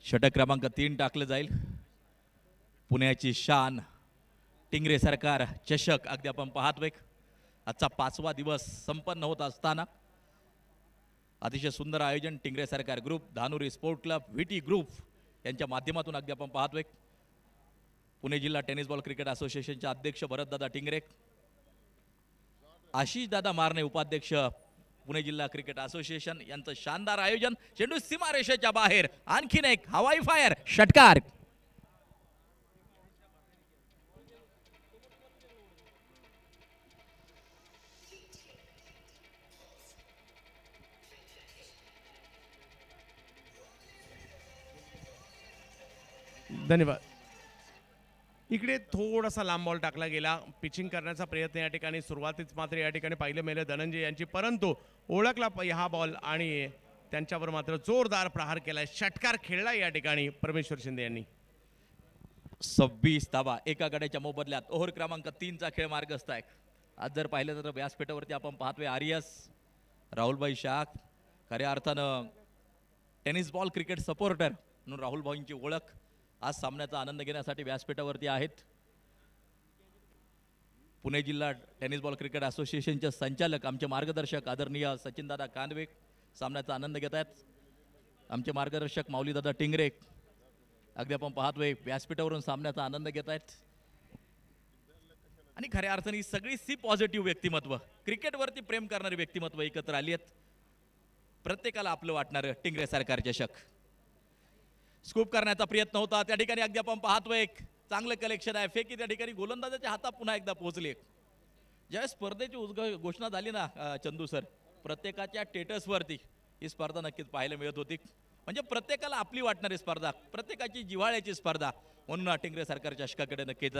षटक क्रमांक 3 टाकलं जाईल. पुण्याची शान टिंगरे सरकार चषक अगदी आपण पाहतोय. आजचा 5वा दिवस संपन्न होत असताना अतिशय सुंदर आयोजन Tingre Sarkar group, Dhanori sport club, VT group यांच्या माध्यमातून अगदी आपण पाहतोय. पुणे जिल्हा टेनिस बॉल क्रिकेट असोसिएशनचे अध्यक्ष भरतदादा टिंगरे, आशिष दादा मारणे उपाध्यक्ष पुणे जिल्हा क्रिकेट असोसिएशन यांचं शानदार आयोजन. चेंडू सीमारेषेच्या बाहेर, आणखीन एक हवाई फायर, षटकार. धन्यवाद. इकडे थोडासा लांब बॉल टाकला गेला. पिचिंग करण्याचा प्रयत्न या ठिकाणी सुरुवातीच मात्र या ठिकाणी पाहिलं मिळालं धनंजय यांची, परंतु ओळखला हा बॉल आणि त्यांच्यावर मात्र जोरदार प्रहार केलाय. षटकार खेळला या ठिकाणी परमेश्वर शिंदे यांनी. 26 धावा एका गड्याच्या मोबदल्यात. ओव्हर क्रमांक 3चा खेळ मार्गस्थ आहे. आज जर पाहिलं तर व्यासपीठावरती आपण पाहतोय आर्यस, राहुलभाई शाख, खऱ्या अर्थानं टेनिस बॉल क्रिकेट सपोर्टर म्हणून राहुल भाईंची ओळख आज सामन्याचा आनंद घेण्यासाठी व्यासपीठावरती आहेत. पुणे जिल्हा टेनिस बॉल क्रिकेट असोसिएशनचे संचालक आमचे मार्गदर्शक आदरणीय सचिनदादा कांदवे सामन्याचा आनंद घेत आहेत. आमचे मार्गदर्शक माऊलीदादा टिंगरे अगदी आपण पाहतोय व्यासपीठावरून सामन्याचा आनंद घेत आहेत. आणि खऱ्या अर्थाने सगळी सी पॉझिटिव्ह व्यक्तिमत्व, क्रिकेटवरती प्रेम करणारी व्यक्तिमत्व एकत्र आली आहेत. प्रत्येकाला आपलं वाटणारं टिंगरे सरकार चषक स्कूप करण्याचा प्रयत्न होता. त्या ठिकाणी अगदी आपण पाहतोय एक चांगलं कलेक्शन आहे. फेकी त्या ठिकाणी गोलंदाजाच्या हातात पुन्हा एकदा पोहोचली. ज्यावेळेस स्पर्धेची घोषणा झाली ना चंदू सर, प्रत्येकाच्या स्टेटसवरती ही स्पर्धा नक्कीच पाहायला मिळत होती. म्हणजे प्रत्येकाला आपली वाटणारी स्पर्धा, प्रत्येकाची जिव्हाळ्याची स्पर्धा म्हणून टिंगरे सरकार चषकाकडे नक्कीच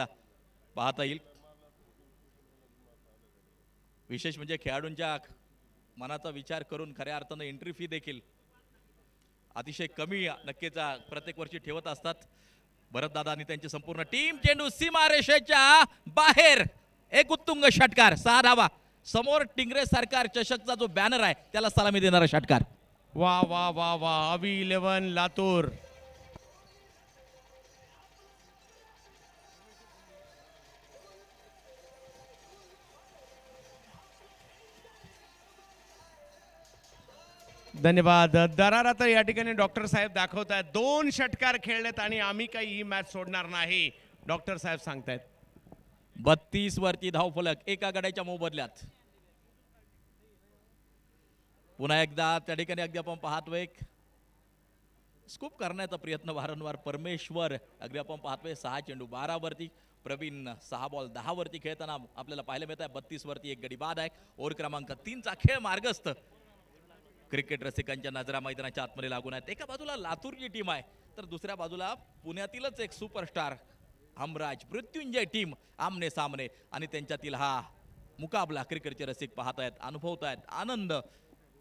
पाहता येईल. विशेष म्हणजे खेळाडूंच्या मनाचा विचार करून खऱ्या अर्थानं एंट्री फी देखील अतिशय कमी नक्कीच प्रत्येक वर्षी ठेवत असतात. भरतदादा आणि त्यांची संपूर्ण टीम. चेंडू सीमारेषेच्या बाहेर, एक उत्तुंग षटकार, 6 धावा. समोर टिंगरे सरकार चषकचा जो बॅनर आहे त्याला सलामी देणारा षटकार. वा वा वा वा, अवी 11 लातूर. धन्यवाद. दरारा तर या ठिकाणी डॉक्टर साहेब दाखवत आहेत. 2 षटकार खेळलेत आणि आम्ही काही ही मॅच सोडणार नाही, डॉक्टर साहेब सांगतायत. 32 वरती धावफलक एका गड्याच्या मोबदल्यात. पुन्हा एकदा त्या ठिकाणी अगदी आपण पाहतोय स्कूप करण्याचा प्रयत्न वारंवार परमेश्वर. अगदी आपण पाहतोय 6 चेंडू 12 वरती. प्रवीण 6 बॉल 10 वरती खेळताना आपल्याला पाहायला मिळत आहे. 32 वरती एक गडी बाद आहे. ओव्हर क्रमांक 3चा खेळ मार्गस्थ. क्रिकेट रसिकांच्या नजरा मैदानाच्या आतमध्ये लागून आहेत. एका बाजूला लातूरची टीम आहे तर दुसऱ्या बाजूला पुण्यातीलच एक सुपरस्टार हमराज मृत्युंजय टीम आमने सामने. आणि त्यांच्यातील हा मुकाबला क्रिकेटचे रसिक पाहत आहेत, अनुभवत आहेत, आनंद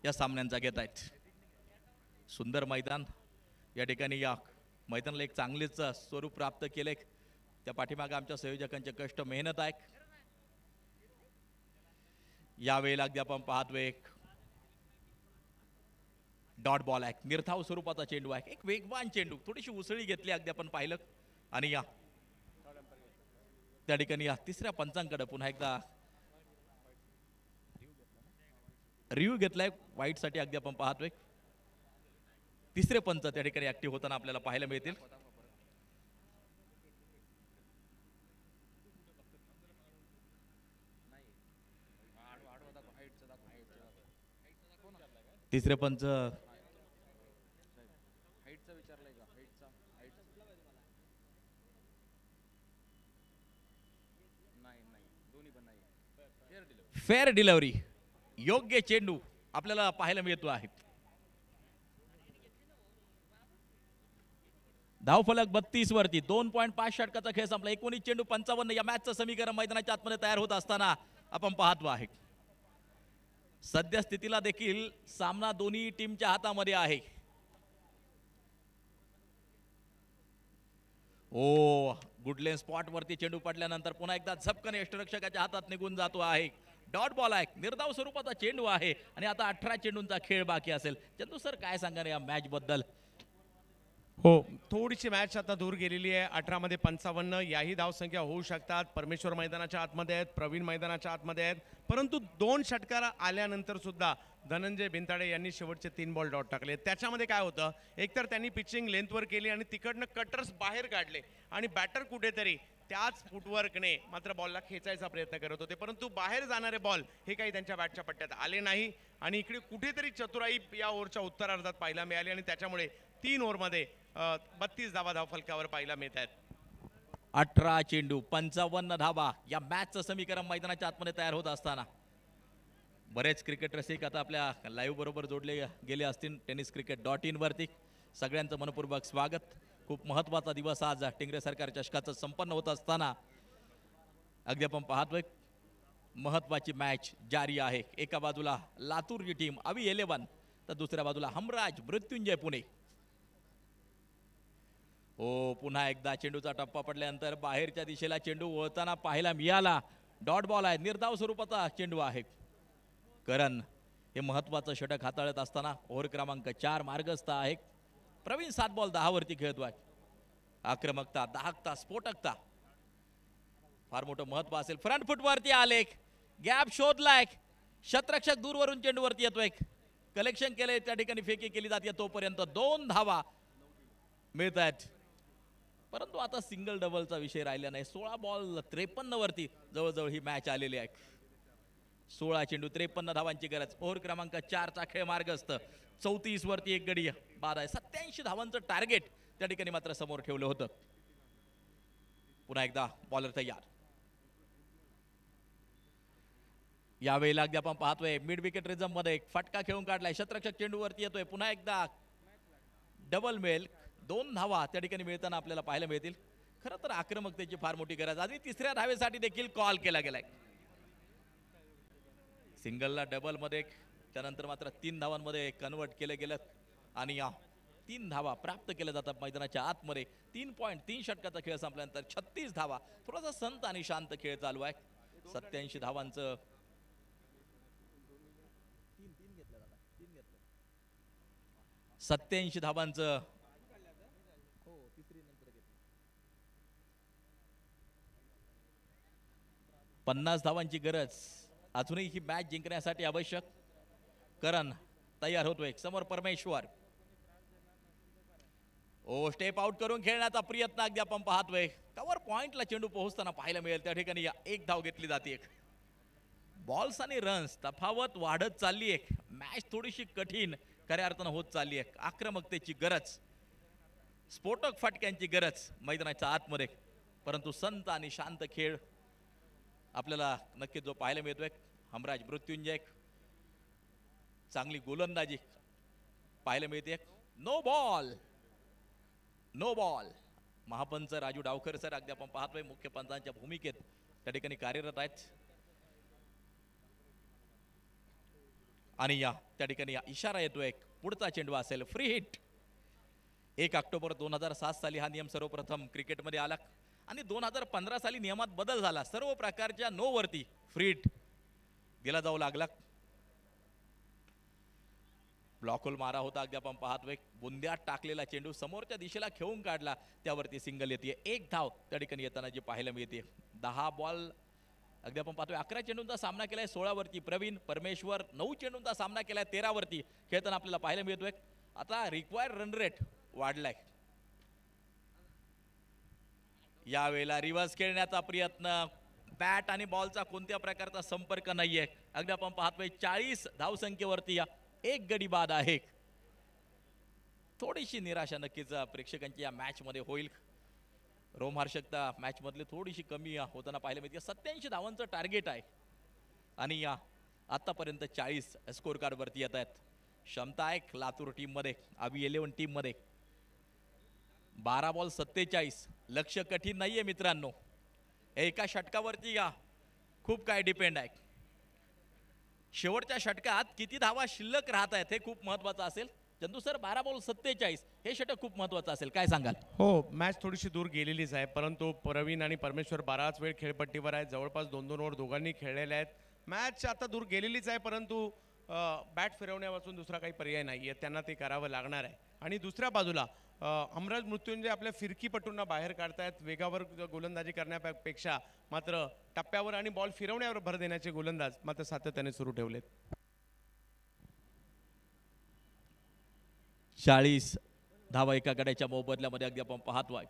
या सामन्यांचा घेत आहेत. सुंदर मैदान या ठिकाणी. या मैदानाला एक चांगलेच स्वरूप प्राप्त केले. त्या पाठीमागे आमच्या संयोजकांचे कष्ट, मेहनत आहे. यावेळेला अगदी आपण पाहतोय एक डॉट बॉल आहे, निर्धाव स्वरूपाचा चेंडू आहे. एक वेगवान चेंडू, थोडीशी उसळी घेतली अगदी आपण पाहिलं. आणि या त्या ठिकाणी या तिसऱ्या पंचांकडे पुन्हा एकदा रिव्ह्यू घेतलाय वाईटसाठी. अगदी आपण पाहतोय तिसरे पंच त्या ठिकाणी ऍक्टिव्ह होताना आपल्याला पाहायला मिळतील. तिसरे पंच फेअर डिलिव्हरी, योग्य चेंडू आपल्याला पाहायला मिळतो आहे. धावफलक 32 वरती. 2.5 षटकाचा खेळ संपला. 19 चेंडू 55 या मॅचचं समीकरण मैदानाच्या आतमध्ये तयार होत असताना आपण पाहतो आहे. सध्या स्थितीला देखील सामना दोन्ही टीमच्या हातामध्ये आहे. ओ गुडलेन स्पॉट वरती चेंडू पडल्यानंतर पुन्हा एकदा झपकन यष्टरक्षकाच्या हातात निघून जातो आहे. डॉट बॉल आहे, निर्धाव स्वरूपाचा चेंडू आहे. आणि आता 18 चेंडूंचा खेळ बाकी असेल. चंदू सर काय सांगणार या मॅच बद्दल? हो, थोडीशी मॅच आता दूर गेलेली आहे. 18 मध्ये 55 याही धावसंख्या होऊ शकतात. परमेश्वर मैदानाच्या आतमध्ये आहेत, प्रवीण मैदानाच्या आतमध्ये आहेत. परंतु 2 षटकार आल्यानंतर सुद्धा धनंजय बिनताडे यांनी शेवटचे 3 बॉल डॉट टाकले. त्याच्यामध्ये काय होतं, एकतर त्यांनी पिचिंग लेंथवर केली आणि तिकडनं कटर्स बाहेर काढले आणि बॅटर कुठेतरी त्याच फुटवर्कने मात्र बॉलला खेचायचा प्रयत्न करत होते. परंतु बाहेर जाणारे बॉल हे काही त्यांच्या बॅटच्या पट्ट्यात आले नाही. आणि इकडे कुठेतरी चतुराई या ओव्हरच्या उत्तरार्धात पाहायला मिळाली आणि त्याच्यामुळे 3 ओव्हरमध्ये 32 धावा धावफलकावर पाहायला मिळत आहेत. 18 चेंडू 55 धावा या मॅचचं समीकरण मैदानाच्या आतमध्ये तयार होत असताना बरेच क्रिकेट रसिक आता आपल्या लाईव्ह बरोबर जोडले गेले असतील tenniscricket.in वरती. सगळ्यांचं मनपूर्वक स्वागत. खूप महत्त्वाचा दिवस आज टिंगरे सरकार चषकाचं संपन्न होत असताना अगदी आपण पाहतोय महत्त्वाची मॅच जारी आहे. एका बाजूला लातूरची टीम अवी 11 तर दुसऱ्या बाजूला हमराज मृत्युंजय पुणे. पुन्हा एकदा चेंडूचा टप्पा पडल्यानंतर बाहेरच्या दिशेला चेंडू वळताना पाहायला मिळाला. डॉट बॉल आहे, निर्धाव स्वरूपाचा चेंडू आहे. करण हे महत्वाचं षटक हाताळत असताना ओव्हर क्रमांक 4 मार्गस्थ आहे. प्रवीण 7 बॉल 10 वरती खेळतोय. आक्रमकता, दाहकता, स्फोटकता फार मोठं महत्व असेल. फ्रंट फुट वरती आले, गॅप शोधलाय, शतरक्षक दूरवरून चेंडूवरती येतोय, कलेक्शन केलंय, त्या ठिकाणी फेकी केली जाते. तोपर्यंत 2 धावा मिळत आहेत. परंतु आता सिंगल डबलचा विषय राहिला नाही. 16 बॉल 53 वरती जवळजवळ ही मॅच आलेली आहे. 16 चेंडू 53 धावांची गरज. ओव्हर क्रमांक 4 चा खेळ मार्गस्थ. 34 वरती एक गडी बाद आहे. 87 धावांचं टार्गेट त्या ठिकाणी मात्र समोर ठेवलं होतं. पुन्हा एकदा बॉलर तयार. यावेळेला अगदी आपण पाहतोय मिड विकेट रिझम मध्ये एक फटका खेळून काढलाय. शतरक्षक चेंडू वरती येतोय. पुन्हा एकदा डबल मेल. 2 धावा त्या ठिकाणी मिळताना आपल्याला पाहायला मिळतील. खरं तर आक्रमकतेची फार मोठी गरज. आणि तिसऱ्या धावेसाठी देखील कॉल केला गेलाय. सिंगलला डबल मध्ये, त्यानंतर मात्र 3 धावांमध्ये कन्वर्ट केलं गेलं आणि 3 धावा प्राप्त केल्या जातात मैदानाच्या आतमध्ये. 3.3 षटकाचा खेळ संपल्यानंतर 36 धावा. थोडासा संत आणि शांत खेळ चालू आहे. 87 धावांचं 87 धावांचं 50 धावांची गरज अजूनही ही मॅच जिंकण्यासाठी आवश्यक. करण तयार होतोय. समोर परमेश्वर. ओ स्टेप आउट करून खेळण्याचा प्रयत्न अगदी आपण पाहतोय. कव्हर पॉइंटला चेंडू पोहोचताना पाहायला मिळेल. त्या ठिकाणी एक धाव घेतली जाते. बॉल्स आणि रन्स तफावत वाढत चालली आहे. मॅच थोडीशी कठीण खऱ्या अर्थानं होत चालली आहे. आक्रमकतेची गरज, स्फोटक फटक्यांची गरज मैदानाच्या आतमध्ये. परंतु संत आणि शांत खेळ आपल्याला नक्की जो पाहायला मिळतोय. हमराज मृत्युंजय चांगली गोलंदाजी पाहायला मिळते. No ball, no ball. महापंच राजू डावकर सर अगदी आपण पाहतोय मुख्य पंचांच्या भूमिकेत त्या ठिकाणी कार्यरत आहेत. आणि त्या ठिकाणी इशारा येतोय. पुढचा चेंडू असेल फ्री हिट. 1 ऑक्टोबर 2007 साली हा नियम सर्वप्रथम क्रिकेटमध्ये आला आणि 2015 साली नियमात बदल झाला. सर्व प्रकारच्या नो वरती फ्री हिट दिला जाऊ लागला. ब्लॉकहोल मारा होता अगदी आपण पाहतोय. बुंद्यात टाकलेला चेंडू समोरच्या दिशेला खेळून काढला, त्यावरती सिंगल येते. 1 धाव त्या ठिकाणी येताना जी पाहायला मिळते. 10 बॉल अगदी आपण पाहतोय. 11 चेंडूंचा सामना केलाय 16 वरती प्रवीण. परमेश्वर 9 चेंडूंचा सामना केलाय 13 वरती खेळताना आपल्याला पाहायला मिळतोय. आता रिक्वायर्ड रन रेट वाढलाय. यावेळेला रिव्हर्स खेळण्याचा प्रयत्न. बॅट आणि बॉलचा कोणत्या प्रकारचा संपर्क नाहीये. अगदी आपण पाहतोय 40 धावसंख्येवरती 1 गडी बाद आहे. थोडीशी निराशा नक्कीच प्रेक्षकांची या मॅच मध्ये होईल. रोमहर्षकता मॅच मधली थोडीशी कमी होताना पाहायला मिळते. 87 धावांचं टार्गेट आहे आणि आतापर्यंत 40 स्कोर कार्ड वरती येत आहेत. क्षमता आहे लातूर टीम मध्ये, आबी 11 टीम मध्ये. 12 बॉल 47. लक्ष कठीण नाहीये मित्रांनो. एका षटकावरती खूप काय डिपेंड आहे. शेवटच्या षटकात किती धावा शिल्लक राहत आहेत हे खूप महत्वाचं असेल. चंदू सर 12 बॉल 47 हे षटक खूप महत्वाचं असेल, काय सांगाल? हो, मॅच थोडीशी दूर गेलेलीच आहे, परंतु प्रवीण आणि परमेश्वर बराच वेळ खेळपट्टीवर आहेत. जवळपास 2-2 ओव्हर दोघांनी खेळलेले आहेत. मॅच आता दूर गेलेलीच आहे, परंतु बॅट फिरवण्यापासून दुसरा काही पर्याय नाही आहे. त्यांना ते करावं लागणार आहे. आणि दुसऱ्या बाजूला हमराज मृत्युंजय आपल्या फिरकीपटूंना बाहेर काढतायत. वेगावर गोलंदाजी करण्यापेक्षा मात्र टप्प्यावर आणि बॉल फिरवण्यावर भर देण्याचे गोलंदाज मात्र सातत्याने सुरू ठेवलेत. 40 धावा एका गड्याच्या मोबदल्यामध्ये अगदी आपण पाहतोय.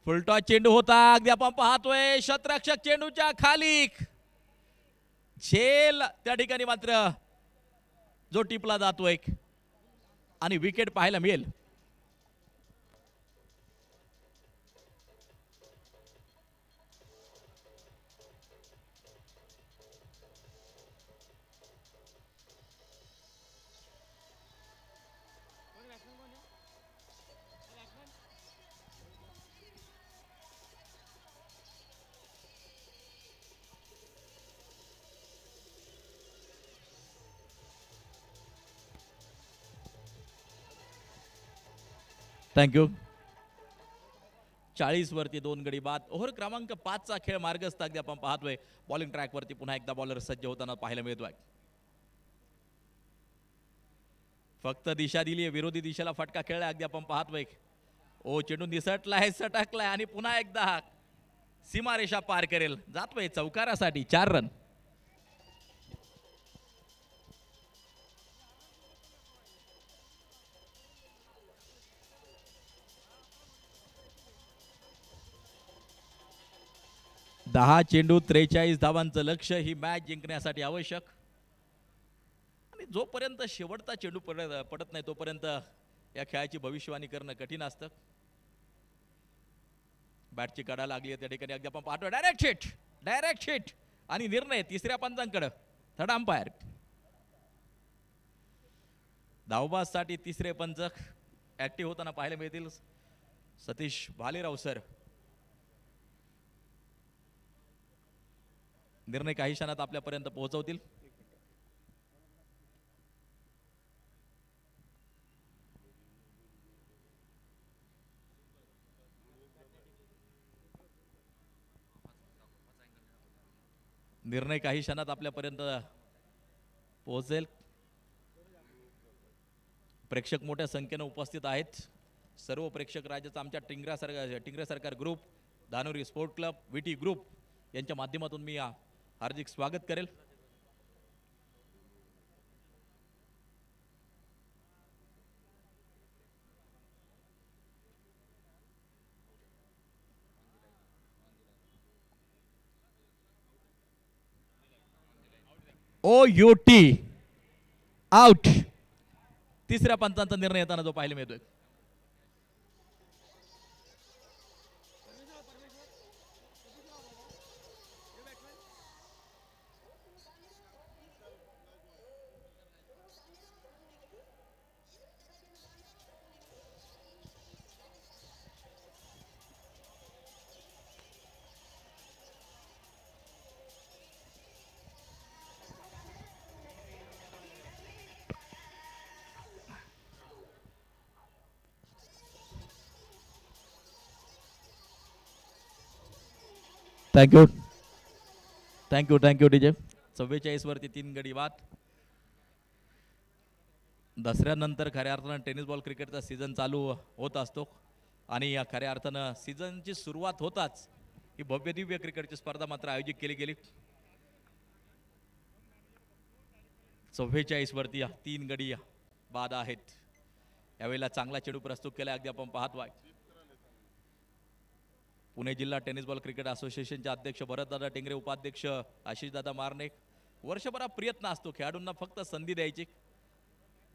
फुलटॉस चेंडू होता, अगदी आपण पाहतोय शतरक्षक चेंडूच्या खाली झेल त्या ठिकाणी मात्र जो टिपला जातोय आणि विकेट पाहायला मिळेल. थँक्यू. 40 वरती 2 गडी बाद. ओव्हर क्रमांक 5 चा खेळ मार्गस्थ अगदी आपण पाहतोय. बॉलिंग ट्रॅक वरती पुन्हा एकदा बॉलर सज्ज होताना पाहायला मिळतोय. फक्त दिशा दिली, विरोधी दिशेला फटका खेळला अगदी आपण पाहतोय. ओ चेंडू निसटलाय, सटकलाय आणि पुन्हा एकदा सीमारेषा पार करेल. जातोय चौकारासाठी 4 रन. दहा चेंडू 43 धावांचं लक्ष ही मॅच जिंकण्यासाठी आवश्यक. आणि जोपर्यंत शेवटचा चेंडू पडत नाही तोपर्यंत या खेळाची भविष्यवाणी करणं कठीण असतं. बॅटची कडा लागली त्या ठिकाणी अगदी आपण पाहतो डायरेक्ट हिट आणि निर्णय तिसऱ्या पंचांकडे. Third umpire. धावबाजसाठी तिसरे पंच ऍक्टिव्ह होताना पाहायला मिळतील. सतीश भालेराव सर. निर्णय काही क्षणात आपल्यापर्यंत पोहोचवतील. निर्णय काही क्षणात आपल्यापर्यंत पोहोचेल. प्रेक्षक मोठ्या संख्येने उपस्थित आहेत. सर्व प्रेक्षक राज्याचा आमच्या Tingre Sarkar group, Dhanori sport club, विटी ग्रुप यांच्या माध्यमातून मी हार्दिक स्वागत करेल. OUT out. तिसऱ्या पंचांचा निर्णय येताना जो पाहायला मिळतोय. Thank you DJ. 44 वरती 3 गडी बाद. दसऱ्यानंतर खऱ्या अर्थानं टेनिस बॉल क्रिकेटचा सीझन चालू होत असतो आणि या खऱ्या अर्थानं सीझनची सुरुवात होताच ही भव्य दिव्य क्रिकेटची स्पर्धा मात्र आयोजित केली गेली. 44 वरती 3 गडी बाद आहेत. यावेळेला चांगला चेंडू प्रस्तुत केला अगदी आपण पाहतोय. पुणे जिल्हा टेनिस बॉल क्रिकेट असोसिएशनचे अध्यक्ष भरतदादा टिंगरे, उपाध्यक्ष आशिषदादा मारणे. वर्षभरात प्रयत्न असतो खेळाडूंना फक्त संधी द्यायची.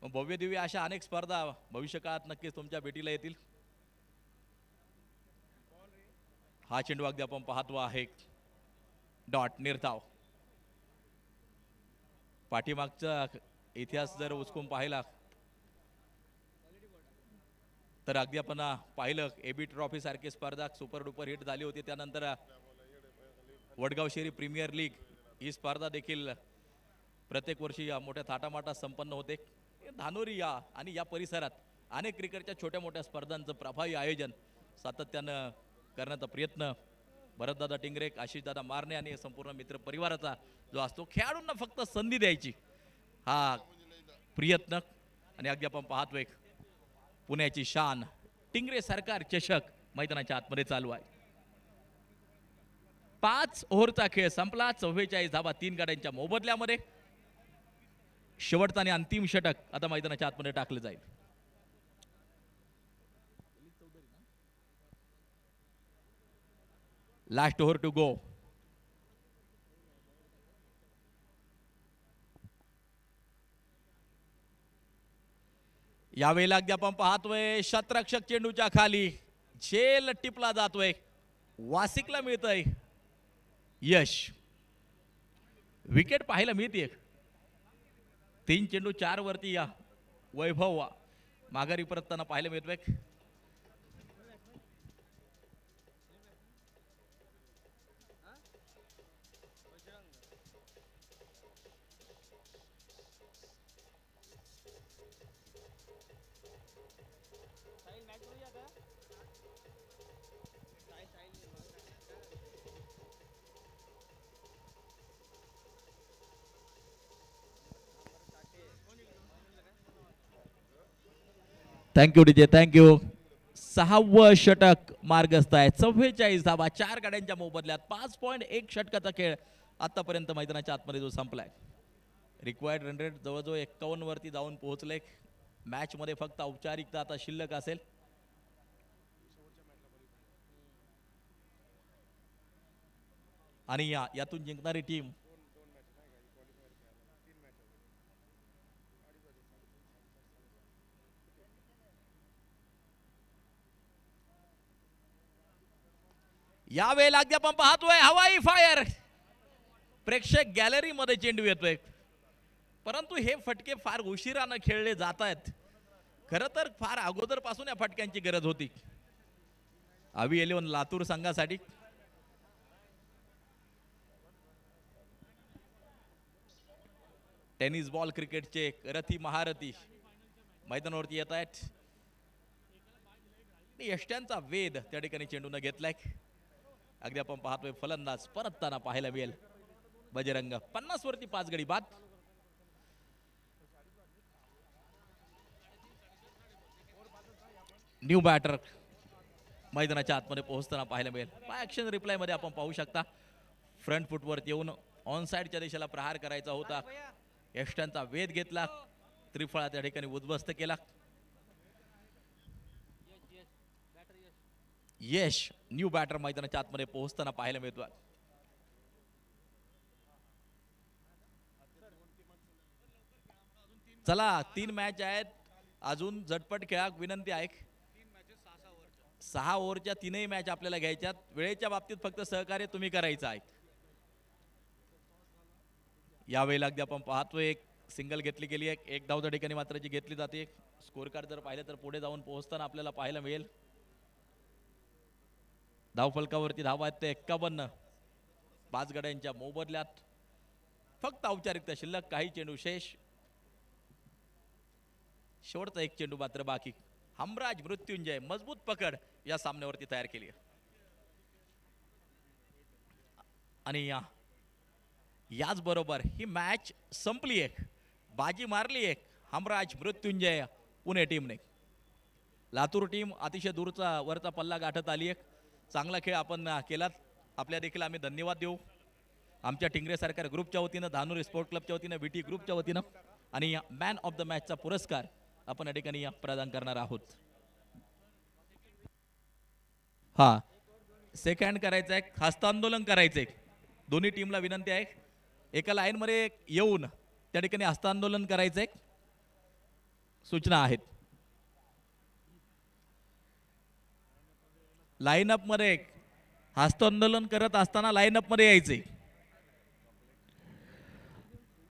भव्य दिव्य अशा अनेक स्पर्धा भविष्य काळात नक्कीच तुमच्या भेटीला येतील. हा चेंडू अगदी आपण पाहतो आहे. डॉट निर्धाव. पाठीमागचा इतिहास जर उचकून पाहिला तर अगदी आपण पाहिलं एबी ट्रॉफी सारखी स्पर्धा सुपर डुपर हिट झाली होती. त्यानंतर वडगाव शेरी प्रीमियर लीग ही स्पर्धा देखील प्रत्येक वर्षी मोठ्या थाटामाटात संपन्न होते. धानोरी आणि या परिसरात अनेक क्रिकेटच्या छोट्या मोठ्या स्पर्धांचं प्रभावी आयोजन सातत्यानं करण्याचा प्रयत्न भरतदादा टिंगरे, आशिषदादा मारणे आणि संपूर्ण मित्र परिवाराचा जो असतो. खेळाडूंना फक्त संधी द्यायची हा प्रयत्न. आणि अगदी आपण पाहतोय पुण्याची शान टिंगरे सरकार चषक मैदानाच्या आतमध्ये चालू आहे. 5 ओव्हरचा खेळ संपला. 44 धावा 3 गाड्यांच्या मोबदल्यामध्ये. शेवटचा आणि अंतिम षटक आता मैदानाच्या आतमध्ये टाकलं जाईल. Last over to go. यावेळेला अगदी आपण पाहतोय शतरक्षक चेंडूच्या खाली झेल टिपला जातोय. वासिकला मिळतंय यश. विकेट पाहायला मिळते. 3 चेंडू 4 वरती वैभव माघारी परतताना पाहायला मिळतोय. Thank you DJ thank you. 6वं षटक मार्गस्थ आहे. 44 धावा 4 गाड्यांच्या मोबदल्यात 5.1 षटकाचा खेळ आतापर्यंत मैदानाच्या आतमध्ये जो संपलाय. रिक्वायर्ड रन रेट जवळजवळ 51 वरती जाऊन पोहोचले. मॅच मध्ये फक्त औपचारिकता आता शिल्लक असेल. आणि यातून जिंकणारी टीम यावेळेला अगदी आपण पाहतोय हवाई फायर. प्रेक्षक गॅलरी मध्ये चेंडू येतोय, परंतु हे फटके फार उशिरानं खेळले जात आहेत. खरं तर फार अगोदरपासून या फटक्यांची गरज होती. आवी 11 लातूर संघासाठी टेनिस बॉल क्रिकेटचे रथी महारथी मैदानावरती येत आहेत. यष्ट्यांचा वेध त्या ठिकाणी चेंडून घेतलाय. अगदी आपण पाहतोय फलंदाज परतताना पाहायला मिळेल. बजरंग 50 वरती 5 गडी बाद. न्यू बॅटर मैदानाच्या आतमध्ये पोहोचताना पाहायला मिळेल. बाय ऍक्शन रिप्लाय मध्ये आपण पाहू शकता फ्रंट फुटवरती येऊन ऑन साइडच्या दिशेला प्रहार करायचा होता. यष्ट्यांचा वेध घेतला, त्रिफळा त्या ठिकाणी उद्ध्वस्त केला. यश न्यू बॅटर मैदानाच्या आतमध्ये पोहोचताना पाहायला मिळतो. चला 3 मॅच आहेत अजून. झटपट खेळा विनंती आहे. 6 ओव्हरच्या 3ही मॅच आपल्याला घ्यायच्यात. वेळेच्या बाबतीत फक्त सहकार्य तुम्ही करायचं आहे. यावेळेला अगदी आपण पाहतोय एक सिंगल घेतली गेली आहे. एक धाव त्या ठिकाणी मात्र जी घेतली जाते. स्कोर कार्ड जर पाहिलं तर पुढे जाऊन पोहोचताना आपल्याला पाहायला मिळेल. धाव फलकावरती धावा आहेत ते 51. 5 गड्यांच्या मोबदल्यात फक्त औपचारिकता शिल्लक. काही चेंडू शेष. शेवटचा एक चेंडू मात्र बाकी. हमराज मृत्युंजय मजबूत पकड या सामन्यावरती तयार केली आहे. आणि याच बरोबर ही मॅच संपली. एक बाजी मारली एक हमराज मृत्युंजय पुणे टीमने. लातूर टीम अतिशय दूरचा वरचा पल्ला गाठत आली. एक चांगला खेळ आपण केलात. आपल्या देखील आम्ही धन्यवाद देऊ. आमच्या टिंगरे सरकार ग्रुपच्या वतीनं, धानोरी स्पोर्ट क्लबच्या वतीनं, विटी ग्रुपच्या वतीनं. आणि मॅन ऑफ द मॅचचा पुरस्कार आपण या ठिकाणी प्रदान करणार आहोत. हा सेकंड करायचं आहे, हस्तांदोलन करायचंय. दोन्ही टीमला विनंती आहे एका लाईन मध्ये येऊन त्या ठिकाणी हस्तांदोलन करायचंय. सूचना आहेत. लाईनअप मध्ये हस्तांदोलन करत असताना लाईनअप मध्ये यायचे.